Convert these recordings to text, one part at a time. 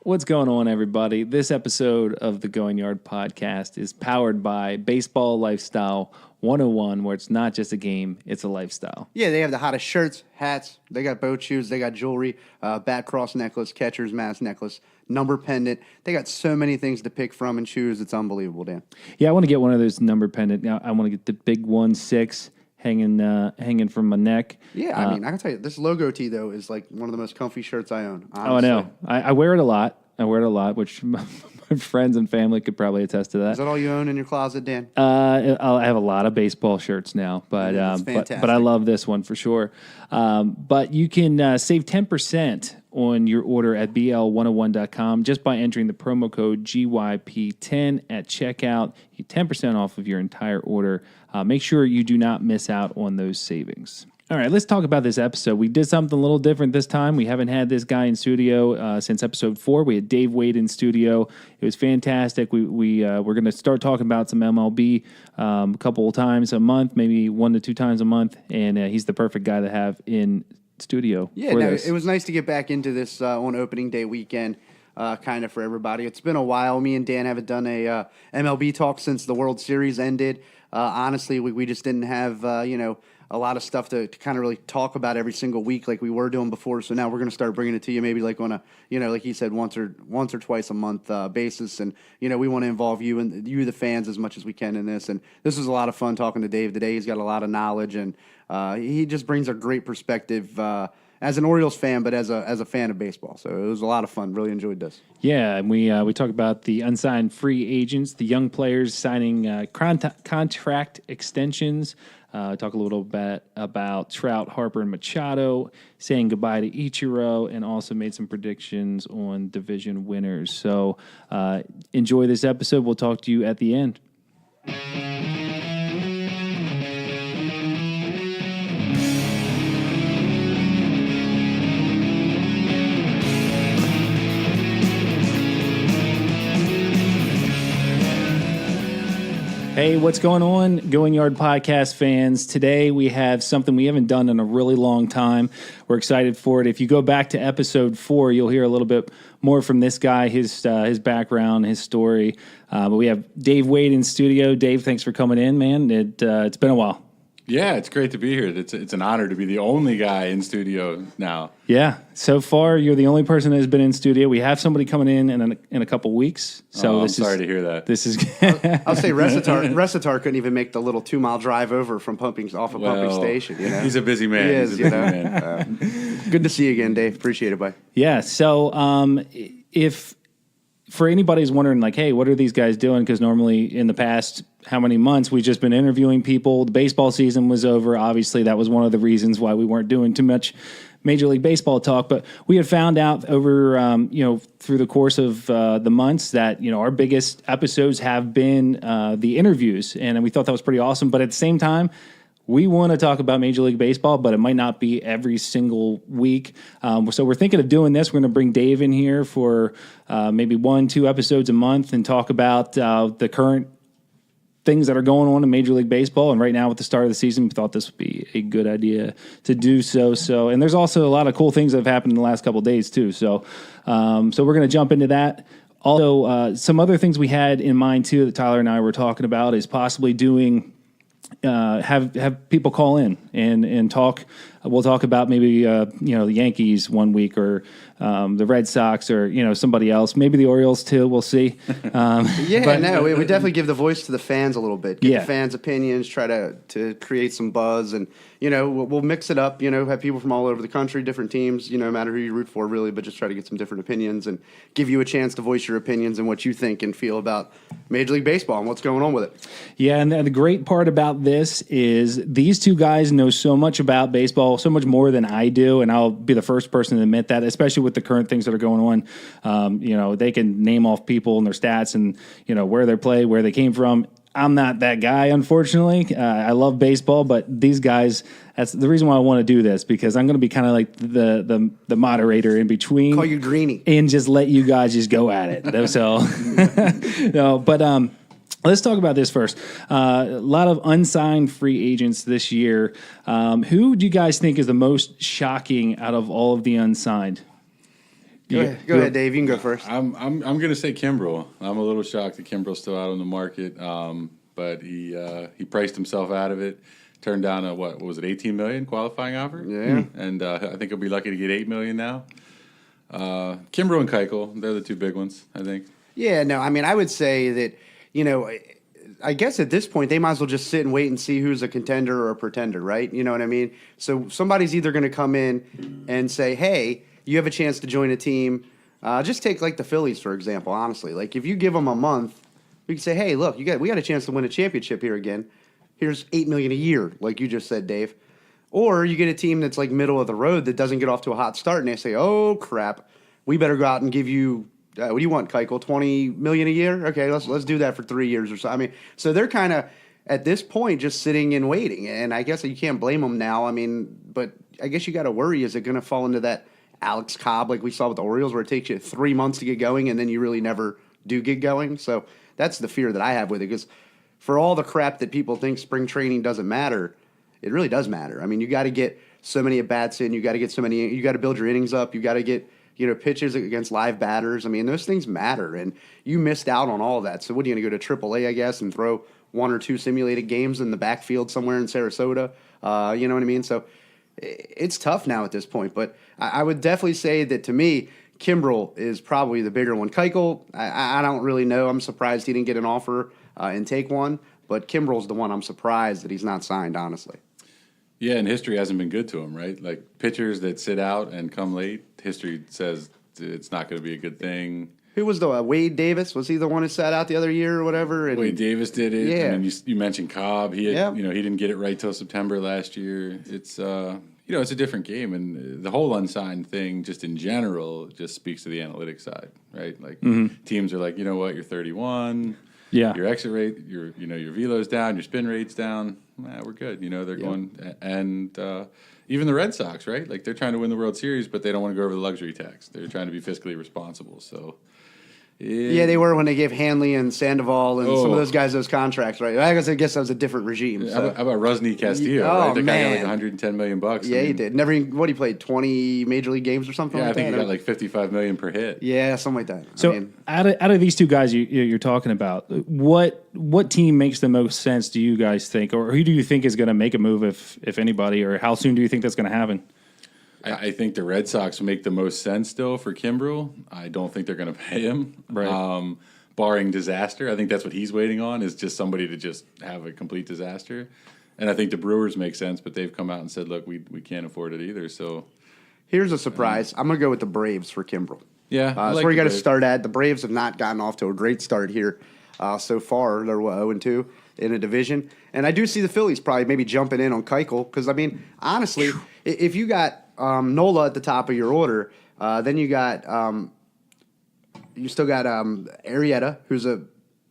What's going on, everybody? This episode of the Going Yard podcast is powered by Baseball Lifestyle 101, where it's not just a game, it's a lifestyle. Yeah, they have the hottest shirts, hats, they got boat shoes, they got jewelry, bat cross necklace, catcher's mask necklace, number pendant. They got so many things to pick from and choose. It's unbelievable, Dan. Yeah, I want to get one of those number pendant. Now, I want to get the big 1-6 hanging from my neck. Yeah, I mean, I can tell you, this logo tee, though, is like one of the most comfy shirts I own. Honestly. Oh, I know. I wear it a lot. Which my friends and family could probably attest to that. Is that all you own in your closet, Dan? I have a lot of baseball shirts now, but I love this one for sure. But you can save 10% on your order at BL101.com just by entering the promo code GYP10 at checkout. You get 10% off of your entire order. Make sure you do not miss out on those savings. All right, let's talk about this episode. We did something a little different this time. We haven't had this guy in studio since episode 4. We had Dave Wade in studio. It was fantastic. We're going to start talking about some MLB a couple of times a month, maybe 1 to 2 times a month, and he's the perfect guy to have in studio. Yeah, it was nice to get back into this on opening day weekend. Kind of for everybody. It's been a while. Me and Dan haven't done a MLB talk since the World Series ended. Honestly, we just didn't have a lot of stuff to kind of really talk about every single week like we were doing before. So now we're going to start bringing it to you maybe like on a, like he said, once or twice a month basis. And, we want to involve you and you, the fans, as much as we can in this. And this was a lot of fun talking to Dave today. He's got a lot of knowledge and he just brings a great perspective as an Orioles fan, but as a fan of baseball. So it was a lot of fun. Really enjoyed this. Yeah, and we talk about the unsigned free agents, the young players signing contract extensions. Talk a little bit about Trout, Harper, and Machado, saying goodbye to Ichiro, and also made some predictions on division winners. So enjoy this episode. We'll talk to you at the end. Hey, what's going on, Going Yard podcast fans? Today we have something we haven't done in a really long time. We're excited for it. If you go back to episode 4, you'll hear a little bit more from this guy, his background, his story. But we have Dave Wade in studio. Dave, thanks for coming in, man. It's been a while. Yeah, it's great to be here. It's an honor to be the only guy in studio now. Yeah, so far you're the only person that has been in studio. We have somebody coming in a couple weeks. So I'm sorry to hear that. This is. I'll say Recitar couldn't even make the little 2-mile drive over from pumping station. He's a busy man. He is, man. Good to see you again, Dave. Appreciate it, bye. Yeah. So if for anybody who's wondering, like, hey, what are these guys doing? Because normally in the past, how many months we've just been interviewing people. The baseball season was over. Obviously, that was one of the reasons why we weren't doing too much Major League Baseball talk. But we had found out over, through the course of the months that, our biggest episodes have been the interviews. And we thought that was pretty awesome. But at the same time, we want to talk about Major League Baseball, but it might not be every single week. So we're thinking of doing this. We're going to bring Dave in here for maybe 1-2 episodes a month and talk about the current things that are going on in Major League Baseball. And right now with the start of the season, we thought this would be a good idea to do so. And there's also a lot of cool things that have happened in the last couple of days too. So we're going to jump into that. Also, some other things we had in mind too that Tyler and I were talking about is possibly doing have people call in and talk. We'll talk about maybe the Yankees one week or the Red Sox or somebody else, maybe the Orioles too. We'll see. We definitely give the voice to the fans a little bit. Get the fans' opinions. Try to create some buzz, and we'll mix it up. Have people from all over the country, different teams. No matter who you root for, really, but just try to get some different opinions and give you a chance to voice your opinions and what you think and feel about Major League Baseball and what's going on with it. Yeah, and the great part about this is these two guys know so much about baseball, so much more than I do, and I'll be the first person to admit that, especially with the current things that are going on. They can name off people and their stats and, where they play, where they came from. I'm not that guy, unfortunately. I love baseball, but these guys, that's the reason why I want to do this, because I'm going to be kind of like the moderator in between. Call you Greenie. And just let you guys just go at it. So, let's talk about this first. A lot of unsigned free agents this year. Who do you guys think is the most shocking out of all of the unsigned? Go ahead, Dave. You can go first. I'm going to say Kimbrel. I'm a little shocked that Kimbrel's still out on the market, but he priced himself out of it. Turned down what was it, $18 million qualifying offer? Yeah, and I think he'll be lucky to get $8 million now. Kimbrel and Keuchel, they're the two big ones, I think. Yeah, no, I mean, I would say that, I guess at this point, they might as well just sit and wait and see who's a contender or a pretender, right? You know what I mean? So somebody's either going to come in and say, hey, you have a chance to join a team. Just take, like, the Phillies, for example, honestly. Like, if you give them a month, we can say, hey, look, we got a chance to win a championship here again. Here's $8 million a year, like you just said, Dave. Or you get a team that's, like, middle of the road that doesn't get off to a hot start, and they say, oh, crap, we better go out and give you what do you want, Keuchel? $20 million a year? Okay, let's do that for 3 years or so. I mean, so they're kind of at this point just sitting and waiting, and I guess you can't blame them now. I mean, but I guess you got to worry: is it going to fall into that Alex Cobb like we saw with the Orioles, where it takes you 3 months to get going, and then you really never do get going? So that's the fear that I have with it, because for all the crap that people think spring training doesn't matter, it really does matter. I mean, you got to get so many at bats in, you got to build your innings up, you got to get pitches against live batters. I mean, those things matter, and you missed out on all of that. So what are you going to go to AAA, I guess, and throw 1 or 2 simulated games in the backfield somewhere in Sarasota? You know what I mean? So it's tough now at this point. But I would definitely say that, to me, Kimbrel is probably the bigger one. Keuchel, I don't really know. I'm surprised he didn't get an offer and take one. But Kimbrel's the one I'm surprised that he's not signed, honestly. Yeah, and history hasn't been good to him, right? Like, pitchers that sit out and come late, history says it's not going to be a good thing. Who was the Wade Davis? Was he the one who sat out the other year or whatever? And Wade Davis did it. Yeah. And then you mentioned Cobb. He didn't get it right till September last year. It's it's a different game, and the whole unsigned thing, just in general, just speaks to the analytics side, right? Like, teams are like, you know what, you're 31. Yeah. Your exit rate, your velo's down, your spin rate's down. We're good. They're going, and even the Red Sox, right? Like, they're trying to win the World Series, but they don't want to go over the luxury tax. They're trying to be fiscally responsible. So, yeah, they were when they gave Hanley and Sandoval and some of those guys those contracts, right? I guess that was a different regime. So. How about Rusney Castillo? Right? The guy got like $110 million. Yeah, he did. He played 20 major league games or something like that? Yeah, I think he got like $55 million per hit. Yeah, something like that. So out of these two guys you're talking about, what team makes the most sense, do you guys think? Or who do you think is going to make a move, if anybody? Or how soon do you think that's going to happen? I think the Red Sox make the most sense still for Kimbrel. I don't think they're going to pay him, right. Barring disaster. I think that's what he's waiting on, is just somebody to just have a complete disaster. And I think the Brewers make sense, but they've come out and said, look, we can't afford it either. So here's a surprise. I'm going to go with the Braves for Kimbrel. Yeah, that's where you got to start at. The Braves have not gotten off to a great start here so far. They're 0-2 in a division. And I do see the Phillies probably maybe jumping in on Keuchel, because, I mean, honestly, if you got Nola at the top of your order, then you got you still got Arrieta, who's a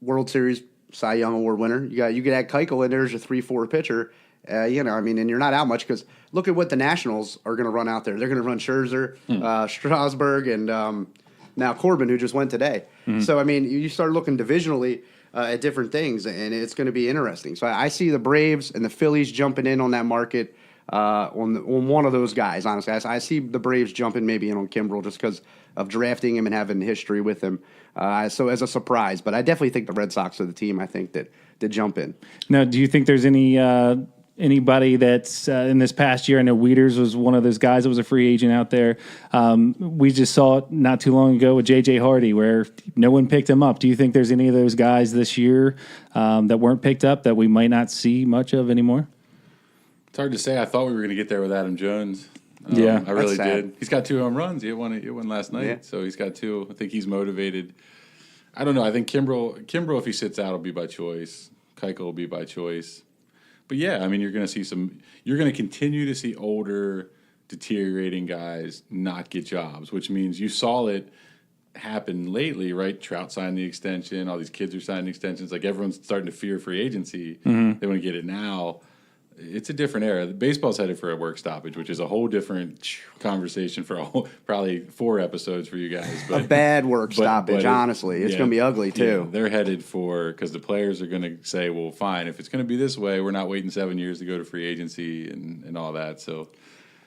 World Series Cy Young Award winner. You could add Keuchel in there as a 3-4 pitcher. And you're not out much, because look at what the Nationals are going to run out there. They're going to run Scherzer, Strasburg, and now Corbin, who just went today. So, I mean, you start looking divisionally at different things, and it's going to be interesting. So I see the Braves and the Phillies jumping in on that market on one of those guys, honestly. I see the Braves jumping maybe in on Kimbrel just because of drafting him and having history with him. So as a surprise. But I definitely think the Red Sox are the team, I think, that jump in. Now, do you think there's anybody that's in this past year? I know Wieters was one of those guys that was a free agent out there. We just saw it not too long ago with J.J. Hardy, where no one picked him up. Do you think there's any of those guys this year that weren't picked up that we might not see much of anymore? It's hard to say. I thought we were going to get there with Adam Jones. Yeah, I really did. He's got 2 home runs. He hit one last night, so he's got 2. I think he's motivated. I don't know. I think Kimbrel, if he sits out, will be by choice. Keuchel will be by choice. But yeah, I mean, you're going to continue to see older, deteriorating guys not get jobs, which means you saw it happen lately, right? Trout signed the extension. All these kids are signing extensions. Like, everyone's starting to fear free agency. They want to get it now. It's a different era. Baseball's headed for a work stoppage, which is a whole different conversation for probably 4 episodes for you guys. But, a bad work stoppage, honestly. It's going to be ugly, too. Yeah, they're headed for, because the players are going to say, well, fine, if it's going to be this way, we're not waiting 7 years to go to free agency and all that. So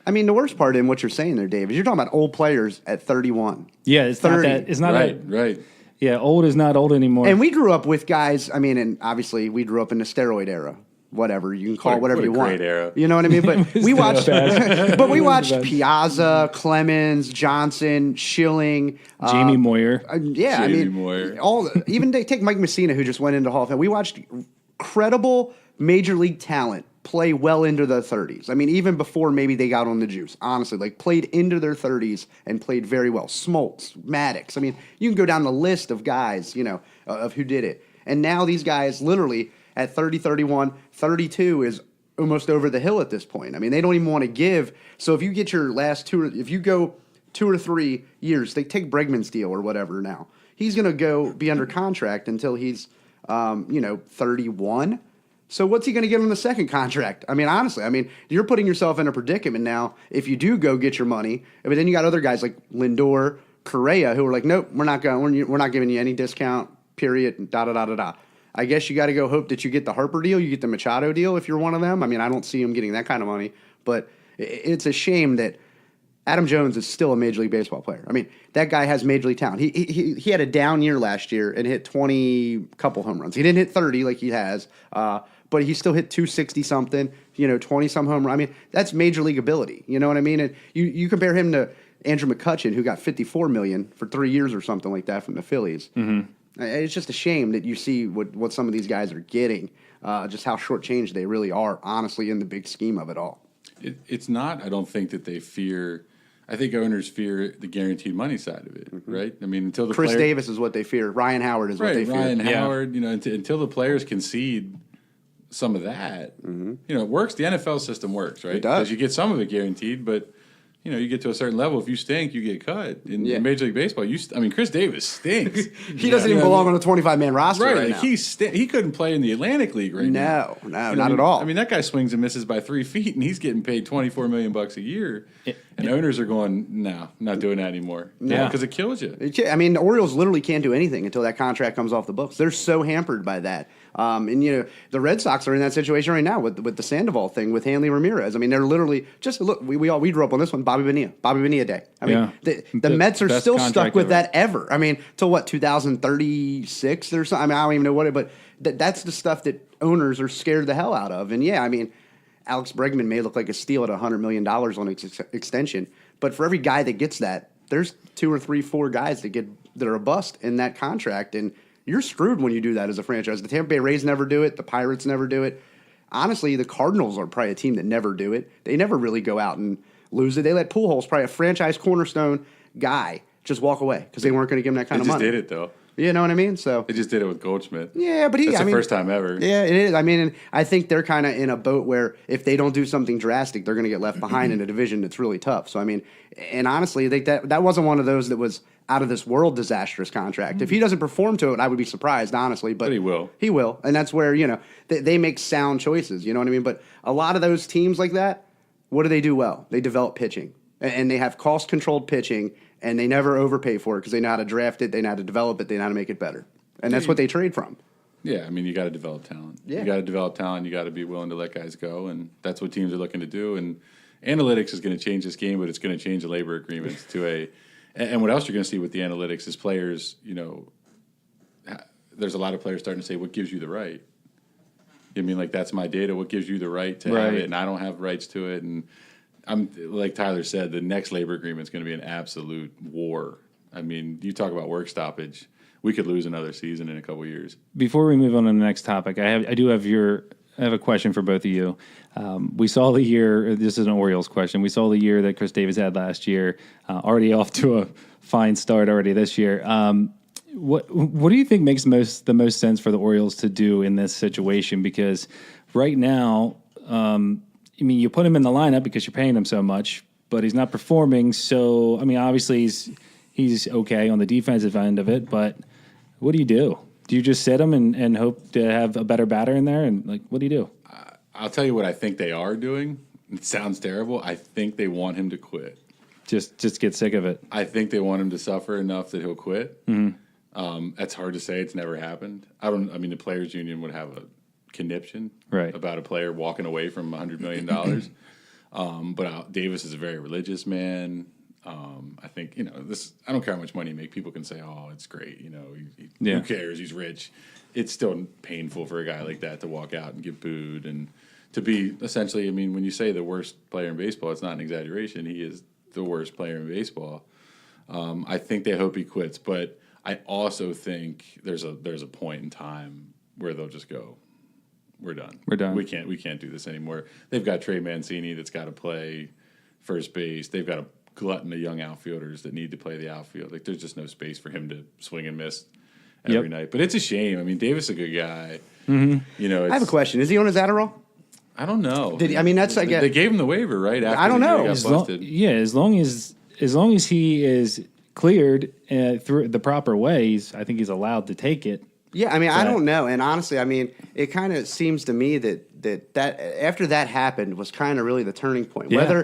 I mean, the worst part in what you're saying there, Dave, is you're talking about old players at 31. Yeah, it's 30. not that. It's not right. Yeah, old is not old anymore. And we grew up with guys. I mean, and obviously we grew up in the steroid era. Whatever you can call it, whatever you want. Great era. You know what I mean? But we watched, Piazza, Clemens, Johnson, Schilling, Jamie Moyer. Moyer. Even they take Mike Messina, who just went into Hall of Fame. We watched credible major league talent play well into their 30s. I mean, even before maybe they got on the juice. Honestly, like played into their 30s and played very well. Smoltz, Maddox. I mean, you can go down the list of guys, of who did it. And now these guys literally at 30, 31, 32 is almost over the hill at this point. I mean, they don't even want to give. So if you get your last if you go 2 or 3 years, they take Bregman's deal or whatever now. He's going to go be under contract until he's, 31. So what's he going to get on the second contract? I mean, honestly, you're putting yourself in a predicament now if you do go get your money. But then you got other guys like Lindor, Correa, who are like, nope, we're not giving you any discount, period, da-da-da-da-da. I guess you got to go hope that you get the Harper deal, you get the Machado deal if you're one of them. I mean, I don't see him getting that kind of money, but it's a shame that Adam Jones is still a Major League Baseball player. I mean, that guy has Major League talent. He had a down year last year and hit 20 couple home runs. He didn't hit 30 like he has, but he still hit 260-something, 20-some home runs. I mean, that's Major League ability. You know what I mean? And you compare him to Andrew McCutchen, who got $54 million for 3 years or something like that from the Phillies. Mm-hmm. It's just a shame that you see what some of these guys are getting, just how shortchanged they really are, honestly, in the big scheme of it all. It's not, I don't think that they fear. I think owners fear the guaranteed money side of it, right? I mean, until the Chris Davis is what they fear. Ryan Howard is what they fear. Ryan Howard, until the players concede some of that, it works. The NFL system works, right? It does. Because you get some of it guaranteed, but you get to a certain level. If you stink, you get cut. In Major League Baseball, Chris Davis stinks. He doesn't even belong on a 25-man roster right now. He couldn't play in the Atlantic League right now. No, not at all. I mean, that guy swings and misses by 3 feet, and he's getting paid $24 million a year. And owners are going, no, not doing that anymore. Yeah, because it kills you. I mean, the Orioles literally can't do anything until that contract comes off the books. They're so hampered by that. And the Red Sox are in that situation right now with the Sandoval thing with Hanley Ramirez. I mean, they're literally just look. We grew up on this one. Bobby Bonilla Day. I mean, the Mets are still stuck with that ever. I mean, till what 2036 or something. I mean, I don't even know what it. But that's the stuff that owners are scared the hell out of. And Alex Bregman may look like a steal at $100 million on extension, but for every guy that gets that, there's 2 or 3, 4 guys that are a bust in that contract, and you're screwed when you do that as a franchise. The Tampa Bay Rays never do it. The Pirates never do it. Honestly, the Cardinals are probably a team that never do it. They never really go out and lose it. They let Pujols, probably a franchise cornerstone guy, just walk away because they weren't going to give him that kind of money. They just did it, though. You know what I mean? So they just did it with Goldschmidt. Yeah, but that's the first time ever. Yeah, it is. I mean, and I think they're kind of in a boat where if they don't do something drastic, they're going to get left behind in a division that's really tough. So I mean, and honestly, I think that wasn't one of those that was out of this world disastrous contract. If he doesn't perform to it, I would be surprised, honestly. But he will. He will, and that's where they make sound choices. You know what I mean? But a lot of those teams like that, what do they do well? They develop pitching, and they have cost controlled pitching, and they never overpay for it because they know how to draft it, they know how to develop it, they know how to make it better. And that's what they trade from. Yeah, I mean, you got to develop talent. Yeah. You got to develop talent. You got to be willing to let guys go, and that's what teams are looking to do. And analytics is going to change this game, but it's going to change the labor agreements to a. And what else you're going to see with the analytics is players. There's a lot of players starting to say, "What gives you the right?" I mean, like that's my data. What gives you the right to have it, and I don't have rights to it. And I'm like Tyler said, the next labor agreement is going to be an absolute war. I mean, you talk about work stoppage. We could lose another season in a couple of years. Before we move on to the next topic, I have a question for both of you. We saw the year. This is an Orioles question. We saw the year that Chris Davis had last year. Already off to a fine start already this year. What do you think makes the most sense for the Orioles to do in this situation? Because right now, you put him in the lineup because you're paying him so much, but he's not performing. So obviously he's okay on the defensive end of it, but what do you do? Do you just sit him and hope to have a better batter in there? And what do you do? I'll tell you what I think they are doing. It sounds terrible. I think they want him to quit. Just get sick of it. I think they want him to suffer enough that he'll quit. Mm-hmm. That's hard to say. It's never happened. The players' union would have a conniption right. about a player walking away from $100 million. But Davis is a very religious man. I think, this. I don't care how much money you make. People can say, "Oh, it's great." Who cares? He's rich. It's still painful for a guy like that to walk out and get booed and to be essentially. I mean, when you say the worst player in baseball, it's not an exaggeration. He is the worst player in baseball. I think they hope he quits, but I also think there's a point in time where they'll just go, "We're done. We're done. We can't do this anymore." They've got Trey Mancini that's got to play first base. They've got a glutton of young outfielders that need to play the outfield. Like, there's just no space for him to swing and miss every night. But it's a shame. I mean, Davis is a good guy. I have a question. Is he on his Adderall? I don't know. Did he, I mean, that's like they gave him the waiver, right? After I don't know. He got busted. As long as he is cleared through the proper ways, I think he's allowed to take it. Yeah, I mean, I don't know. And honestly, I mean, it kind of seems to me that after that happened was kind of really the turning point. Yeah.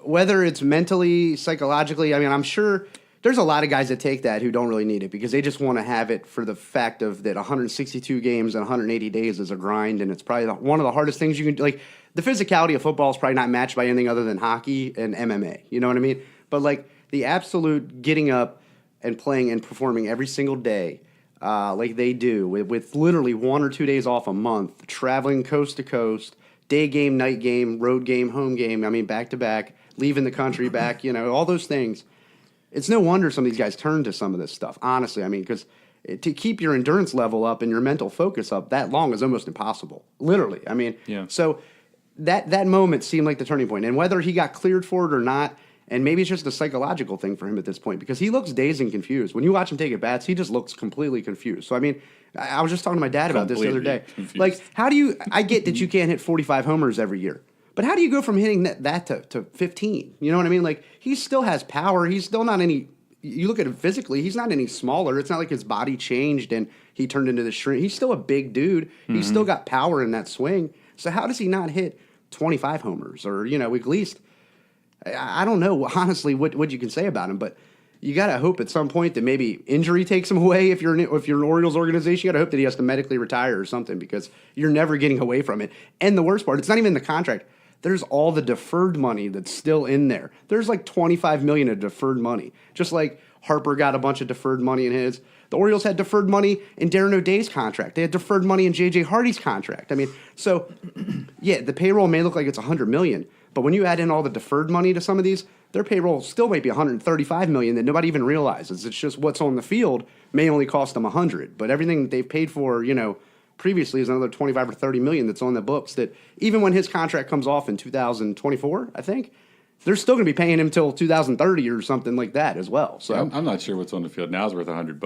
Whether it's mentally, psychologically, I mean, I'm sure there's a lot of guys that take that who don't really need it because they just want to have it for the fact of that 162 games and 180 days is a grind, and it's probably one of the hardest things you can do. Like, the physicality of football is probably not matched by anything other than hockey and MMA. You know what I mean? But, like, the absolute getting up and playing and performing every single day, like they do, with literally 1 or 2 days off a month, traveling coast to coast, day game, night game, road game, home game, I mean, back to back, leaving the country back, all those things. It's no wonder some of these guys turn to some of this stuff, honestly. I mean, because to keep your endurance level up and your mental focus up that long is almost impossible, literally. I mean, so that moment seemed like the turning point. And whether he got cleared for it or not, and maybe it's just a psychological thing for him at this point because he looks dazed and confused. When you watch him take at bats, he just looks completely confused. So, I mean, I was just talking to my dad about this the other day. Confused. Like, I get that you can't hit 45 homers every year, but how do you go from hitting that to 15? You know what I mean? Like, he still has power. He's still not any, you look at him physically, he's not any smaller. It's not like his body changed and he turned into the shrink. He's still a big dude. He's still got power in that swing. So how does he not hit 25 homers or, at least, I don't know, honestly, what you can say about him, but you got to hope at some point that maybe injury takes him away. If you're an Orioles organization, you got to hope that he has to medically retire or something because you're never getting away from it. And the worst part, it's not even the contract. There's all the deferred money that's still in there. There's like $25 million of deferred money. Just like Harper got a bunch of deferred money in his. The Orioles had deferred money in Darren O'Day's contract. They had deferred money in J.J. Hardy's contract. I mean, so, yeah, the payroll may look like it's $100 million, but when you add in all the deferred money to some of these, their payroll still might be $135 million that nobody even realizes. It's just what's on the field may only cost them $100, but everything that they've paid for, previously is another 25 or 30 million that's on the books that even when his contract comes off in 2024, I think, they're still going to be paying him till 2030 or something like that as well. So I'm not sure what's on the field now is worth $100.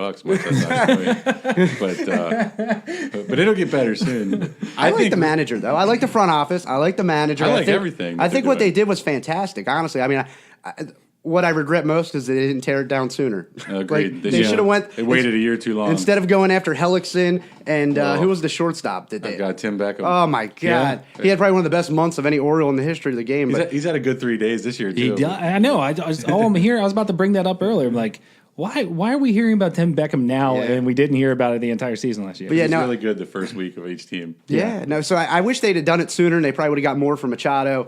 But it'll get better soon. I like the manager though. I like the front office. I like the manager. I think everything. I think what they did was fantastic. Honestly, I mean, what I regret most is they didn't tear it down sooner. Agreed. They should have went. They waited a year too long. Instead of going after Hellickson and who was the shortstop that they got Tim Beckham. Oh my God, yeah. He had probably one of the best months of any Oriole in the history of the game. He's had a good 3 days this year too. I know. I'm here. I was about to bring that up earlier. I'm like, why are we hearing about Tim Beckham now and we didn't hear about it the entire season last year? But he's really good the first week of each team. No. So I wish they'd have done it sooner, and they probably would have got more from Machado.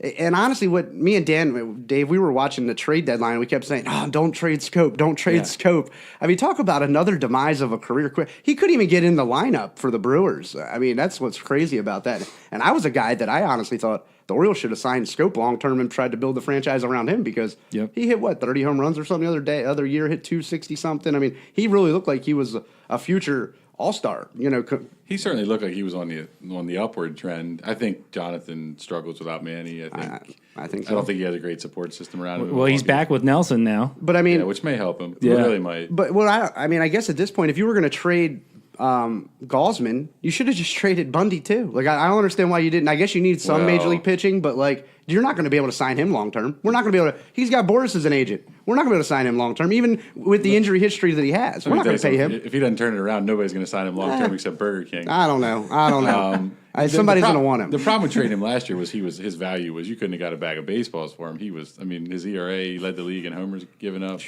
And honestly, what me and Dave, we were watching the trade deadline. We kept saying, "Oh, don't trade Scope, don't trade Scope." I mean, talk about another demise of a career. He couldn't even get in the lineup for the Brewers. I mean, that's what's crazy about that. And I was a guy that I honestly thought the Orioles should have signed Scope long term and tried to build the franchise around him because he hit 30 home runs or something the other year, hit 260 something. I mean, he really looked like he was a future all-star. He certainly looked like he was on the upward trend. I think Jonathan struggles without Manny. I think so. I don't think he has a great support system around him. Well, he's back with Nelson now. But I mean, which may help him. Yeah. It really might. But I guess at this point, if you were going to trade Gaussman, you should have just traded Bundy too. Like, I don't understand why you didn't. I guess you need some major league pitching, but like, you're not going to be able to sign him long term. We're not going to be able to. He's got Boris as an agent. We're not going to be able to sign him long term, even with the injury history that he has. We're not going to pay him. If he doesn't turn it around, nobody's going to sign him long term except Burger King. I don't know. Somebody's going to want him. The problem with trading him last year was his value was you couldn't have got a bag of baseballs for him. His ERA, he led the league in homers given up.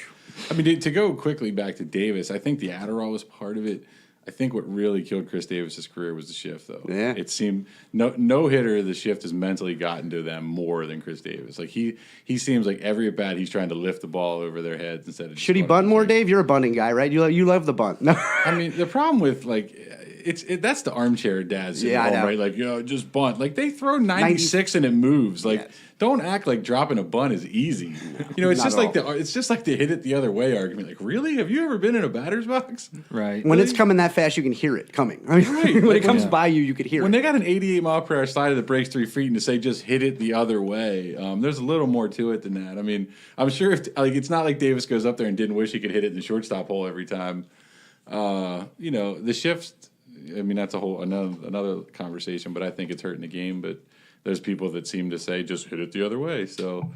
I mean, to go quickly back to Davis, I think the Adderall was part of it. I think what really killed Chris Davis's career was the shift, though. Yeah. It seemed no hitter, the shift has mentally gotten to them more than Chris Davis. Like he seems like every at bat he's trying to lift the ball over their heads instead of. Should he bunt more, Dave? You're a bunting guy, right? You love the bunt. No. I mean, the problem with that's the armchair dad syndrome, right? Like, just bunt. Like they throw 96 and it moves. Like, don't act like dropping a bunt is easy. It's just like the hit it the other way argument. Like, really? Have you ever been in a batter's box? Right. When it's coming that fast, you can hear it coming. I mean, right. when it comes by you could hear it. When they got an 88 mile per hour slider that breaks 3 feet and to say just hit it the other way, there's a little more to it than that. I mean, I'm sure it's not like Davis goes up there and didn't wish he could hit it in the shortstop hole every time. The shift. I mean, that's a whole another conversation, but I think it's hurting the game. But there's people that seem to say just hit it the other way. So,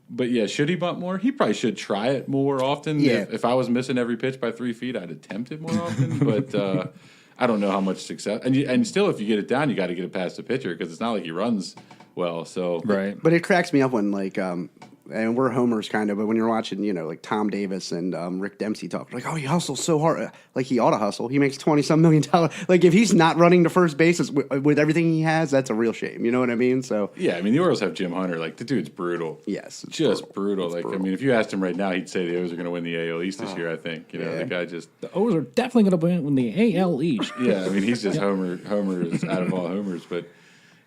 but yeah, should he bunt more? He probably should try it more often. Yeah. If I was missing every pitch by 3 feet, I'd attempt it more often. But I don't know how much success. And still, if you get it down, you got to get it past the pitcher because it's not like he runs well. So right. But it cracks me up when and we're homers kind of, but when you're watching, like Tom Davis and Rick Dempsey talk, like, oh, he hustles so hard. Like, he ought to hustle. He makes $20-some million. Like, if he's not running to first base with everything he has, that's a real shame. You know what I mean? So yeah, I mean, the Orioles have Jim Hunter. Like, the dude's brutal. Yes. Just brutal. Like, I mean, if you asked him right now, he'd say the O's are going to win the AL East this year, I think. The guy just... The O's are definitely going to win the AL East. Yeah, I mean, he's just Homer is out of all homers, but...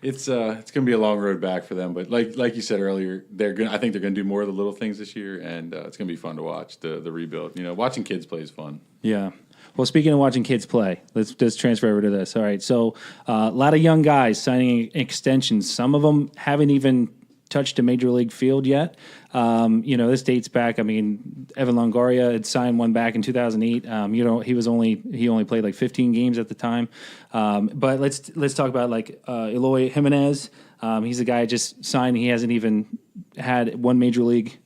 It's going to be a long road back for them, but like you said earlier, I think they're going to do more of the little things this year, and it's going to be fun to watch the rebuild. Watching kids play is fun. Yeah. Well, speaking of watching kids play, let's transfer over to this. All right, so a lot of young guys signing extensions. Some of them haven't even touched a major league field yet. This dates back. I mean, Evan Longoria had signed one back in 2008. He only played like 15 games at the time. But let's talk about like Eloy Jimenez. He's a guy just signed. He hasn't even had one major league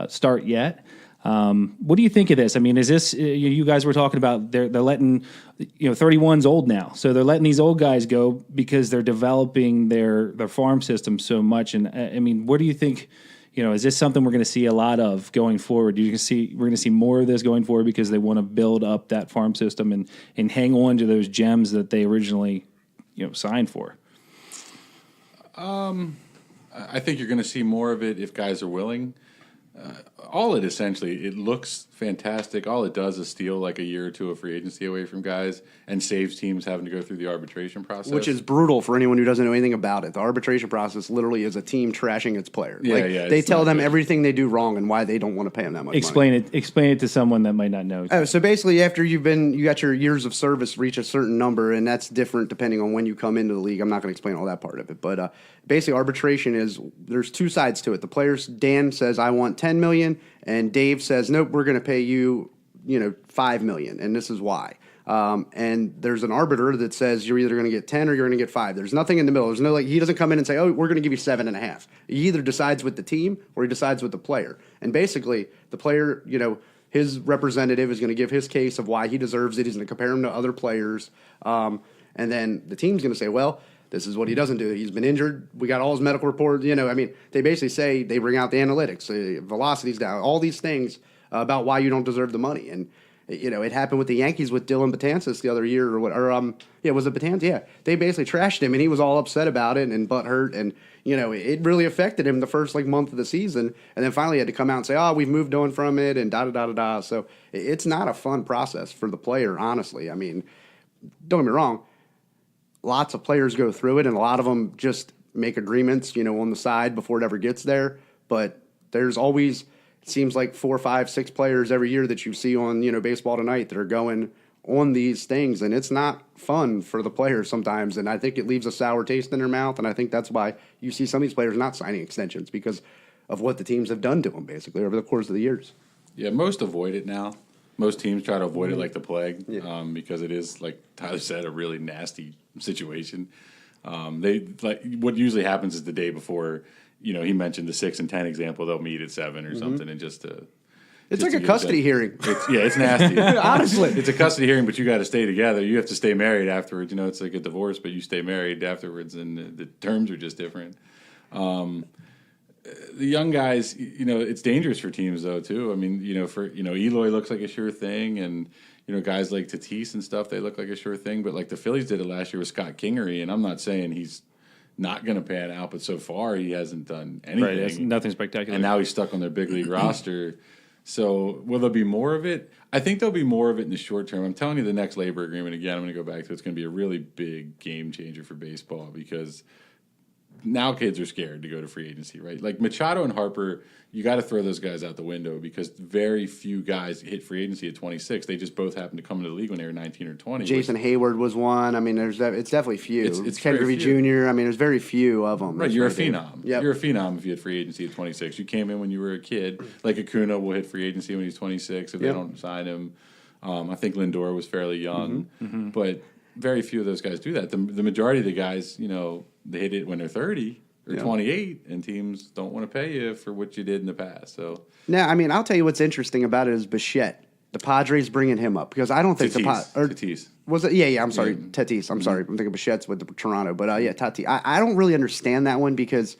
start yet. What do you think of this? I mean, is this you guys were talking about? They're letting 31's old now, so they're letting these old guys go because they're developing their farm system so much. And I mean, what do you think? Is this something we're going to see a lot of going forward? We're going to see more of this going forward because they want to build up that farm system and hang on to those gems that they originally signed for. I think you're going to see more of it if guys are willing. It looks fantastic. All it does is steal like a year or two of free agency away from guys and saves teams having to go through the arbitration process. Which is brutal for anyone who doesn't know anything about it. The arbitration process literally is a team trashing its player. They tell them everything they do wrong and why they don't want to pay them that much money. Explain it to someone that might not know. Oh, so basically after you got your years of service reach a certain number, and that's different depending on when you come into the league. I'm not going to explain all that part of it. But basically arbitration there's two sides to it. The players, Dan says, I want $10 million, and Dave says, nope, we're going to pay you, $5 million, and this is why. And there's an arbiter that says you're either going to get 10 or you're going to get 5. There's nothing in the middle. There's no he doesn't come in and say, oh, we're going to give you 7.5. He either decides with the team or he decides with the player. And basically, the player, his representative is going to give his case of why he deserves it. He's going to compare him to other players, and then the team's going to say, well, this is what he doesn't do. He's been injured. We got all his medical reports. They basically say they bring out the analytics, velocity's down, all these things about why you don't deserve the money. And it happened with the Yankees with Dylan Betances the other year, or what? Or was it Betances? Yeah, they basically trashed him, and he was all upset about it and butthurt, and it really affected him the first month of the season, and then finally he had to come out and say, oh, we've moved on from it, and da da da da da. So it's not a fun process for the player, honestly. I mean, don't get me wrong. Lots of players go through it, and a lot of them just make agreements, on the side before it ever gets there. But there's always, it seems like 4, 5, 6 players every year that you see on, Baseball Tonight that are going on these things, and it's not fun for the players sometimes. And I think it leaves a sour taste in their mouth, and I think that's why you see some of these players not signing extensions because of what the teams have done to them, basically, over the course of the years. Yeah, most avoid it now. Most teams try to avoid it like the plague because it is, like Tyler said, a really nasty situation. What usually happens is the day before, he mentioned the 6 and 10 example, they'll meet at 7 or something, and it's like a custody hearing. It's nasty. Honestly. It's a custody hearing, but you got to stay together. You have to stay married afterwards. It's like a divorce, but you stay married afterwards, and the terms are just different. the young guys, it's dangerous for teams though too. I mean, Eloy looks like a sure thing, and guys like Tatis and stuff, they look like a sure thing. But like the Phillies did it last year with Scott Kingery, and I'm not saying he's not going to pan out, but so far he hasn't done anything. Right, nothing spectacular. And now he's stuck on their big league roster. So will there be more of it? I think there'll be more of it in the short term. I'm telling you, the next labor agreement, again, I'm going to go back to it's going to be a really big game changer for baseball because now kids are scared to go to free agency, right? Like Machado and Harper, you got to throw those guys out the window because very few guys hit free agency at 26. They just both happened to come into the league when they were 19 or 20. Jason Hayward was one. I mean, it's definitely few. It's Ken Griffey Jr. I mean, there's very few of them. Right, you're a phenom. Yep. You're a phenom if you hit free agency at 26. You came in when you were a kid. Like Acuna will hit free agency when he's 26 if they don't sign him. I think Lindor was fairly young, but very few of those guys do that. The majority of the guys, they hit it when they're 30. Or 28, and teams don't want to pay you for what you did in the past. So now, I mean, I'll tell you what's interesting about it is Bichette. The Padres bringing him up because I don't think Tatis. Was it? Yeah. I'm sorry, Tatis. I'm sorry. I'm thinking Bichette's with the Toronto, but Tatis. I don't really understand that one because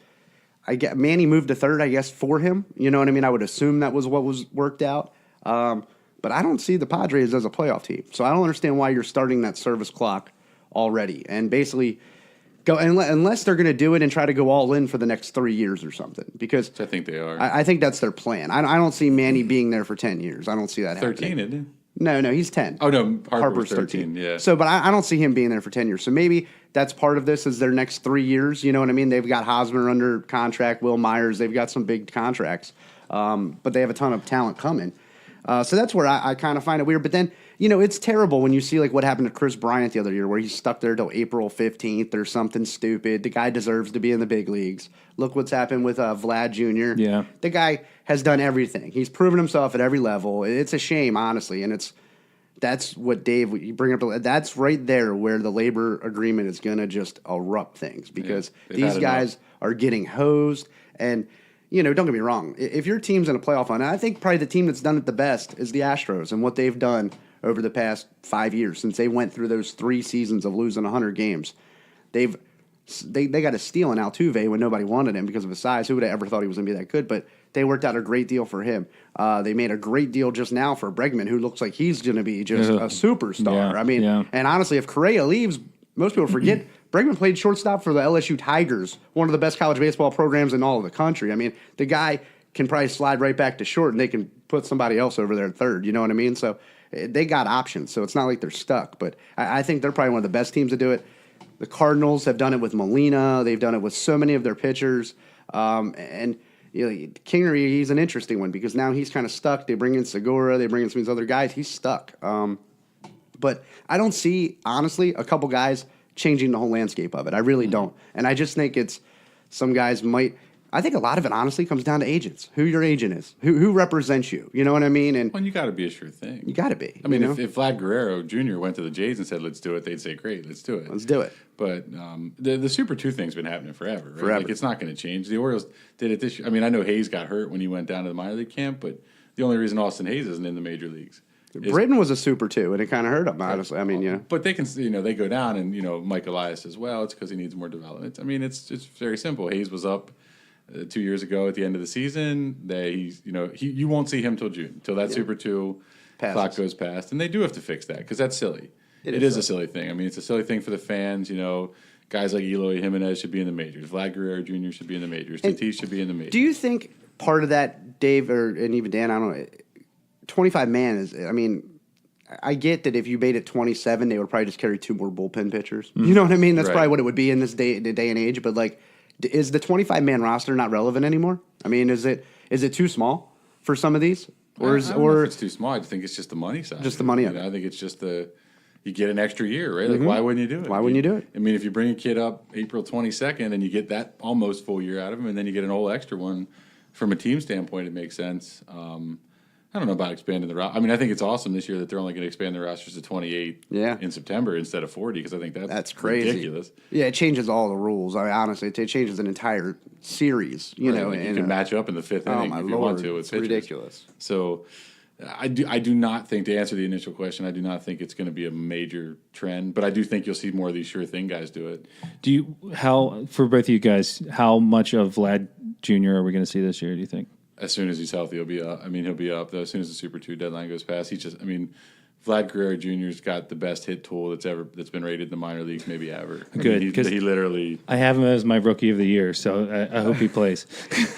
I get Manny moved to third, I guess, for him. You know what I mean? I would assume that was what was worked out. But I don't see the Padres as a playoff team, so I don't understand why you're starting that service clock already and basically. Unless they're going to do it and try to go all in for the next 3 years or something. Because I think they are. I think that's their plan. I don't see Manny being there for 10 years. I don't see that 13, happening. isn't No, he's 10. Oh, no, Harper's 13, yeah. So, but I don't see him being there for 10 years. So maybe that's part of this is their next 3 years. You know what I mean? They've got Hosmer under contract, Will Myers. They've got some big contracts. But they have a ton of talent coming. So that's where I kind of find it weird. But then, it's terrible when you see like what happened to Chris Bryant the other year where he's stuck there till April 15th or something stupid. The guy deserves to be in the big leagues. Look what's happened with Vlad Jr. Yeah. The guy has done everything. He's proven himself at every level. It's a shame, honestly. And that's what Dave, you bring up, that's right there where the labor agreement is going to just erupt things because these guys are getting hosed and don't get me wrong. If your team's in a playoff run, and I think probably the team that's done it the best is the Astros and what they've done over the past 5 years since they went through those 3 seasons of losing 100 games. They got a steal in Altuve when nobody wanted him because of his size. Who would have ever thought he was going to be that good? But they worked out a great deal for him. They made a great deal just now for Bregman, who looks like he's going to be just a superstar. And honestly, if Correa leaves, most people forget Bregman played shortstop for the LSU Tigers, one of the best college baseball programs in all of the country. I mean, the guy can probably slide right back to short, and they can put somebody else over there at third. You know what I mean? So they got options, so it's not like they're stuck. But I think they're probably one of the best teams to do it. The Cardinals have done it with Molina. They've done it with so many of their pitchers. Kingery, he's an interesting one because now he's kind of stuck. They bring in Segura. They bring in some of these other guys. He's stuck. But I don't see, honestly, a couple guys changing the whole landscape of it. I really don't. And I just think it's some guys might – I think a lot of it, honestly, comes down to agents, who your agent is, who represents you. You know what I mean? And you got to be a sure thing. You got to be. I mean, if Vlad Guerrero Jr. went to the Jays and said, let's do it, they'd say, great, let's do it. Let's do it. But the Super 2 thing's been happening forever. Right? Forever. Like, it's not going to change. The Orioles did it this year. I mean, I know Hayes got hurt when he went down to the minor league camp, but the only reason Austin Hayes isn't in the major leagues. Britton was a Super 2, and it kind of hurt him, honestly. I mean, But they can, they go down, and, Mike Elias as well. It's because he needs more development. I mean, it's very simple. Hayes was up 2 years ago at the end of the season. You won't see him till June, till that Super 2 clock goes past. And they do have to fix that because that's silly. It is a silly thing. I mean, it's a silly thing for the fans. Guys like Eloy Jimenez should be in the majors. Vlad Guerrero Jr. should be in the majors. Tatis should be in the majors. Do you think part of that, Dave, and even Dan, I don't know, 25 man is, I mean, I get that if you made it 27, they would probably just carry 2 more bullpen pitchers. You know what I mean? That's probably what it would be in this day and age. But, like, is the 25-man roster not relevant anymore? I mean, is it too small for some of these? I don't know if it's too small. I think it's just the money side. Just the money of it. I think it's just you get an extra year, right? Like, why wouldn't you do it? Why wouldn't you do it? I mean, if you bring a kid up April 22nd and you get that almost full year out of him, and then you get an whole extra one, from a team standpoint, it makes sense. I don't know about expanding the roster. I mean, I think it's awesome this year that they're only going to expand the rosters to 28 in September instead of 40 because I think that's crazy. Ridiculous. Yeah, it changes all the rules. I mean, honestly, it changes an entire series. You know, like you can match up in the 5th inning if you want to. It's ridiculous. So I do not think, to answer the initial question, I do not think it's going to be a major trend, but I do think you'll see more of these sure thing guys do it. For both of you guys, how much of Vlad Jr. are we going to see this year, do you think? As soon as he's healthy, he'll be up. I mean, he'll be up. As soon as the Super 2 deadline goes past, Vlad Guerrero Jr.'s got the best hit tool that's been rated in the minor leagues maybe ever. Good, because he literally. I have him as my rookie of the year, so I hope he plays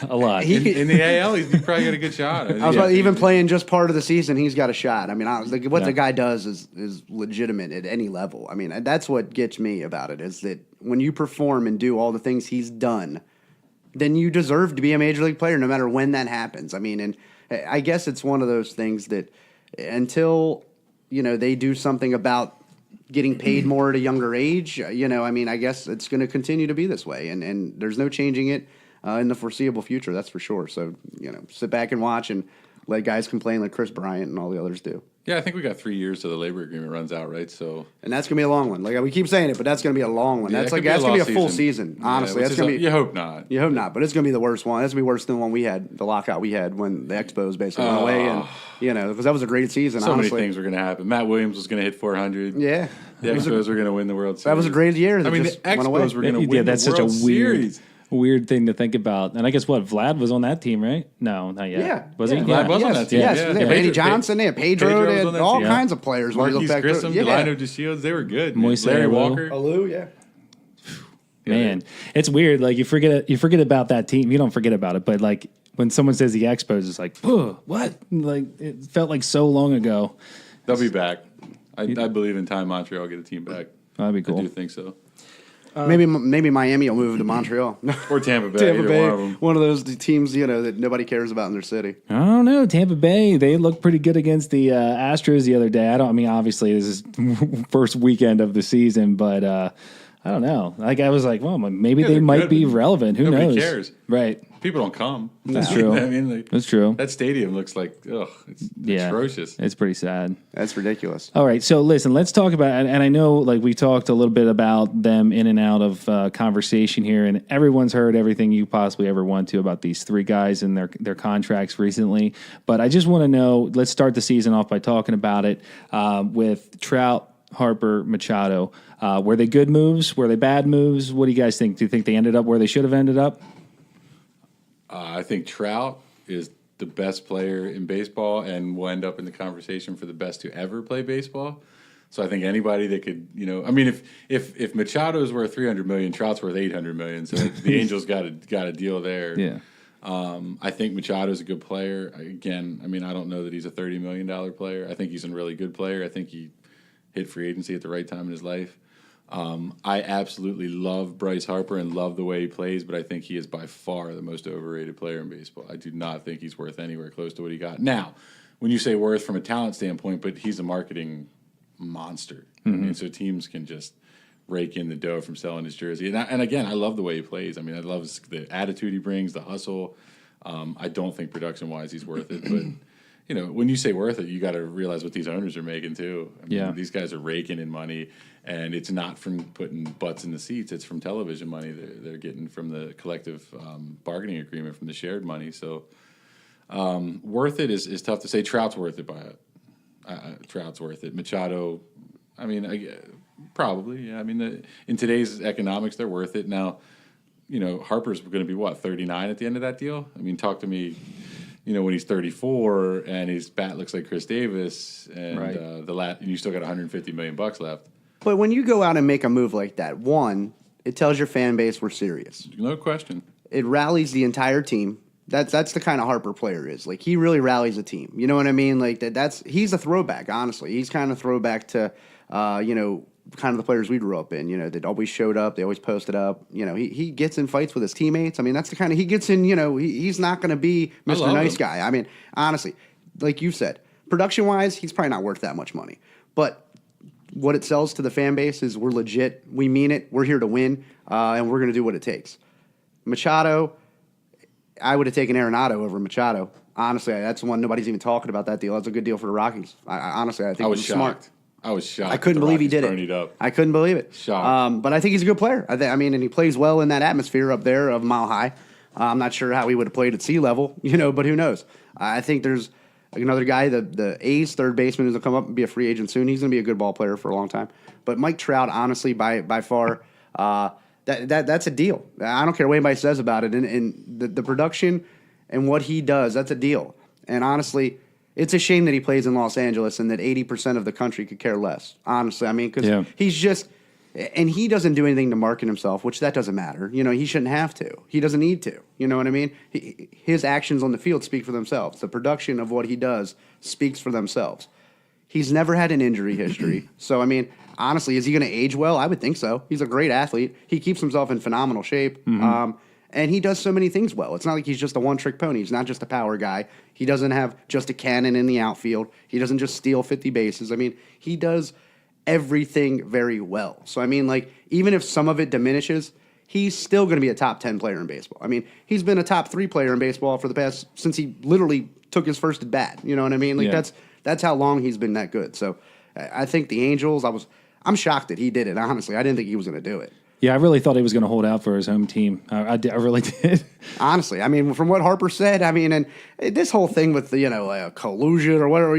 a lot. In the AL, he's probably got a good shot. Even playing just part of the season, he's got a shot. I mean, what the guy does is legitimate at any level. I mean, that's what gets me about it, is that when you perform and do all the things he's done, then you deserve to be a major league player no matter when that happens. I mean, and I guess it's one of those things that until they do something about getting paid more at a younger age, I guess it's going to continue to be this way, and there's no changing it in the foreseeable future, that's for sure. So, sit back and watch and let guys complain like Chris Bryant and all the others do. Yeah, I think we got 3 years till the labor agreement runs out, right? So, and that's gonna be a long one. Like we keep saying it, but that's gonna be a long one. Yeah, that's gonna be a full season. Honestly, that's gonna be. You hope not. You hope not, but it's gonna be the worst one. That's gonna be worse than the one we had, the lockout we had when the Expos basically went away, and because that was a great season. So honestly. many things were gonna happen. Matt Williams was gonna hit 400. Yeah, the Expos were gonna win the World Series. That was a great year. I mean, the Expos were gonna win that's the World such a weird. Series. Weird thing to think about. And I guess Vlad was on that team, right? No, not yet. Yeah. Was he? Vlad was on that team. Yes. Yeah. They had Randy Johnson, they had Pedro, they had all kinds of players. Marquise Grissom, Delino DeShields, they were good. Larry Walker. Alou, yeah. Man, it's weird. Like you forget about that team. You don't forget about it, but like when someone says the Expos, it's like, what? Like it felt like so long ago. They'll be back. I believe in time Montreal will get a team back. That'd be cool. I do think so. Maybe Miami will move to Montreal or Tampa Bay. Tampa Bay, one of those teams that nobody cares about in their city. I don't know. Tampa Bay, they looked pretty good against the Astros the other day. Obviously this is first weekend of the season, but I don't know. Like I was like, well, maybe they might be relevant. Who knows? Nobody cares. Right. People don't come. That's true. I mean, that's true. That stadium looks like, it's atrocious. It's pretty sad. That's ridiculous. All right, so listen, let's talk about, and I know like we talked a little bit about them in and out of conversation here, and everyone's heard everything you possibly ever want to about these three guys and their contracts recently. But I just want to know, let's start the season off by talking about it with Trout, Harper, Machado. Were they good moves? Were they bad moves? What do you guys think? Do you think they ended up where they should have ended up? I think Trout is the best player in baseball and will end up in the conversation for the best to ever play baseball. So I think anybody that could, if Machado's worth $300 million, Trout's worth $800 million. So the Angels got a deal there. Yeah. I think Machado's a good player. Again, I don't know that he's a $30 million player. I think he's a really good player. I think he hit free agency at the right time in his life. I absolutely love Bryce Harper and love the way he plays, but I think he is by far the most overrated player in baseball. I do not think he's worth anywhere close to what he got. Now, when you say worth from a talent standpoint, but he's a marketing monster. Mm-hmm. So teams can just rake in the dough from selling his jersey. And again, I love the way he plays. I love the attitude he brings, the hustle. I don't think production-wise he's worth it, but... when you say worth it, you got to realize what these owners are making too. These guys are raking in money, and it's not from putting butts in the seats. It's from television money they're getting from the collective bargaining agreement from the shared money. So worth it is tough to say. Trout's worth it by it. Trout's worth it. Machado, probably. Yeah. In today's economics, they're worth it. Now, Harper's going to be 39 at the end of that deal. Talk to me. When he's 34 and his bat looks like Chris Davis, and right. And you still got $150 million left. But when you go out and make a move like that, one, it tells your fan base we're serious. No question. It rallies the entire team. That's the kind of Harper player is. Like he really rallies a team. You know what I mean? Like he's a throwback. Honestly, he's kind of throwback to kind of the players we grew up in, that always showed up, they always posted up. He gets in fights with his teammates. That's the kind of, he gets in, he's not going to be Mr. Nice Guy. Honestly, like you said, production-wise, he's probably not worth that much money. But what it sells to the fan base is we're legit, we mean it, we're here to win, and we're going to do what it takes. Machado, I would have taken Arenado over Machado. Honestly, that's one nobody's even talking about that deal. That's a good deal for the Rockies. I think it was smart. I was shocked. I couldn't believe he did it. I couldn't believe it. Shocked. But I think he's a good player. and he plays well in that atmosphere up there of Mile High. I'm not sure how he would have played at sea level, but who knows? I think there's another guy, the A's third baseman, who's going to come up and be a free agent soon. He's going to be a good ball player for a long time. But Mike Trout, honestly, by far, that's a deal. I don't care what anybody says about it. And the production and what he does, that's a deal. And honestly, it's a shame that he plays in Los Angeles and that 80% of the country could care less. Honestly, I mean, because he's just, and he doesn't do anything to market himself, which that doesn't matter. You know, he shouldn't have to. He doesn't need to. You know what I mean? His actions on the field speak for themselves. The production of what he does speaks for themselves. He's never had an injury history. So, I mean, honestly, is he going to age well? I would think so. He's a great athlete. He keeps himself in phenomenal shape. And he does so many things well. It's not like he's just a one-trick pony. He's not just a power guy. He doesn't have just a cannon in the outfield. He doesn't just steal 50 bases. I mean, he does everything very well. So, I mean, like, even if some of it diminishes, he's still going to be a top 10 player in baseball. I mean, he's been a top 3 player in baseball for the past, since he literally took his first at bat. You know what I mean? Like, that's how long he's been that good. So, I think the Angels, I'm shocked that he did it, honestly. I didn't think he was going to do it. Yeah, I really thought he was going to hold out for his home team. I really did. Honestly, I mean, from what Harper said, I mean, and this whole thing with the, collusion or whatever,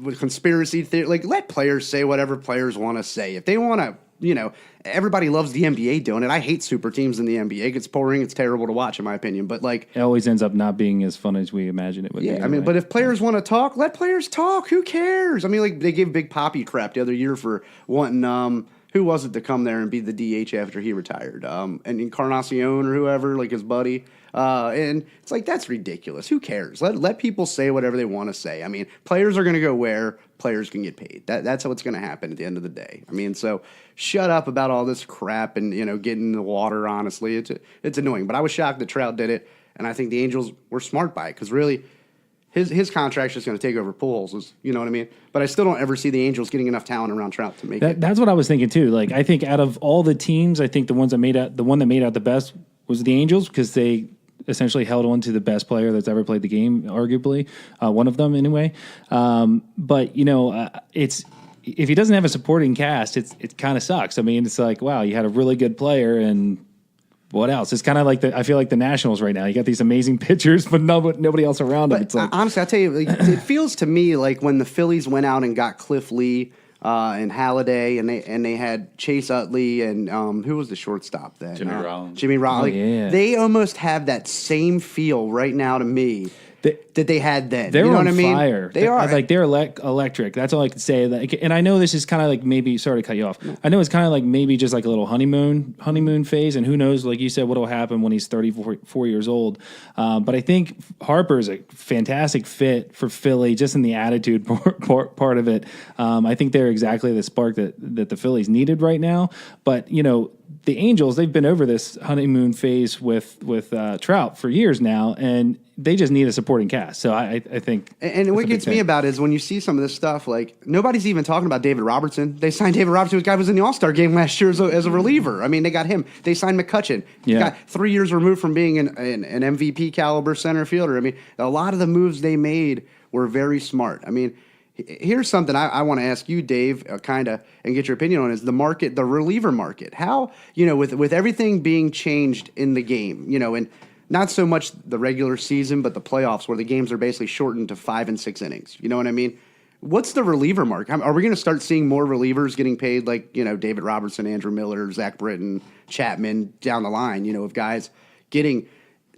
with conspiracy theory, like, let players say whatever players want to say. If they want to, everybody loves the NBA doing it. I hate super teams in the NBA. It gets boring. It's terrible to watch, in my opinion. But, like, it always ends up not being as fun as we imagine it would be. Yeah, I mean, but if players want to talk, let players talk. Who cares? I mean, like, they gave Big Papi crap the other year for wanting, who was it to come there and be the DH after he retired? And Encarnacion or whoever, like his buddy. And it's like, that's ridiculous. Who cares? Let people say whatever they want to say. I mean, players are going to go where players can get paid. That's how it's going to happen at the end of the day. I mean, so shut up about all this crap and, getting in the water, honestly. It's annoying. But I was shocked that Trout did it, and I think the Angels were smart by it because really – His contract's just going to take over Pujols, you know what I mean? But I still don't ever see the Angels getting enough talent around Trout to make it. That's what I was thinking too. Like, I think out of all the teams, I think the one that made out the best was the Angels because they essentially held on to the best player that's ever played the game, arguably one of them anyway. But it's if he doesn't have a supporting cast, it kind of sucks. I mean, it's like, wow, you had a really good player and. What else? It's kind of like I feel like the Nationals right now. You got these amazing pitchers, but nobody else around them. It's like, honestly, I'll tell you, it feels to me like when the Phillies went out and got Cliff Lee and Halladay, and they had Chase Utley and who was the shortstop then? Jimmy Rollins. Jimmy Rollins. Oh, yeah. They almost have that same feel right now to me. That they had then. They're you know on what I mean? fire. They are. Like, they're electric. That's all I can say. Like, and I know this is kind of like maybe, sorry to cut you off. I know it's kind of like maybe just like a little honeymoon phase, and who knows, like you said, what will happen when he's 34 years old. But I think Harper is a fantastic fit for Philly, just in the attitude part of it. I think they're exactly the spark that the Phillies needed right now. But, the Angels, they've been over this honeymoon phase with Trout for years now, and they just need a supporting cast. So I think. And what gets me about it is when you see some of this stuff, like nobody's even talking about David Robertson. They signed David Robertson, who guy was in the All-Star game last year as a reliever. I mean, they got him. They signed McCutchen. He got 3 years removed from being an MVP caliber center fielder. I mean, a lot of the moves they made were very smart. I mean, here's something I want to ask you, Dave, and get your opinion on is the market, the reliever market. How, with everything being changed in the game, and not so much the regular season, but the playoffs where the games are basically shortened to 5 and 6 innings. You know what I mean? What's the reliever market? Are we going to start seeing more relievers getting paid like, David Robertson, Andrew Miller, Zach Britton, Chapman down the line, of guys getting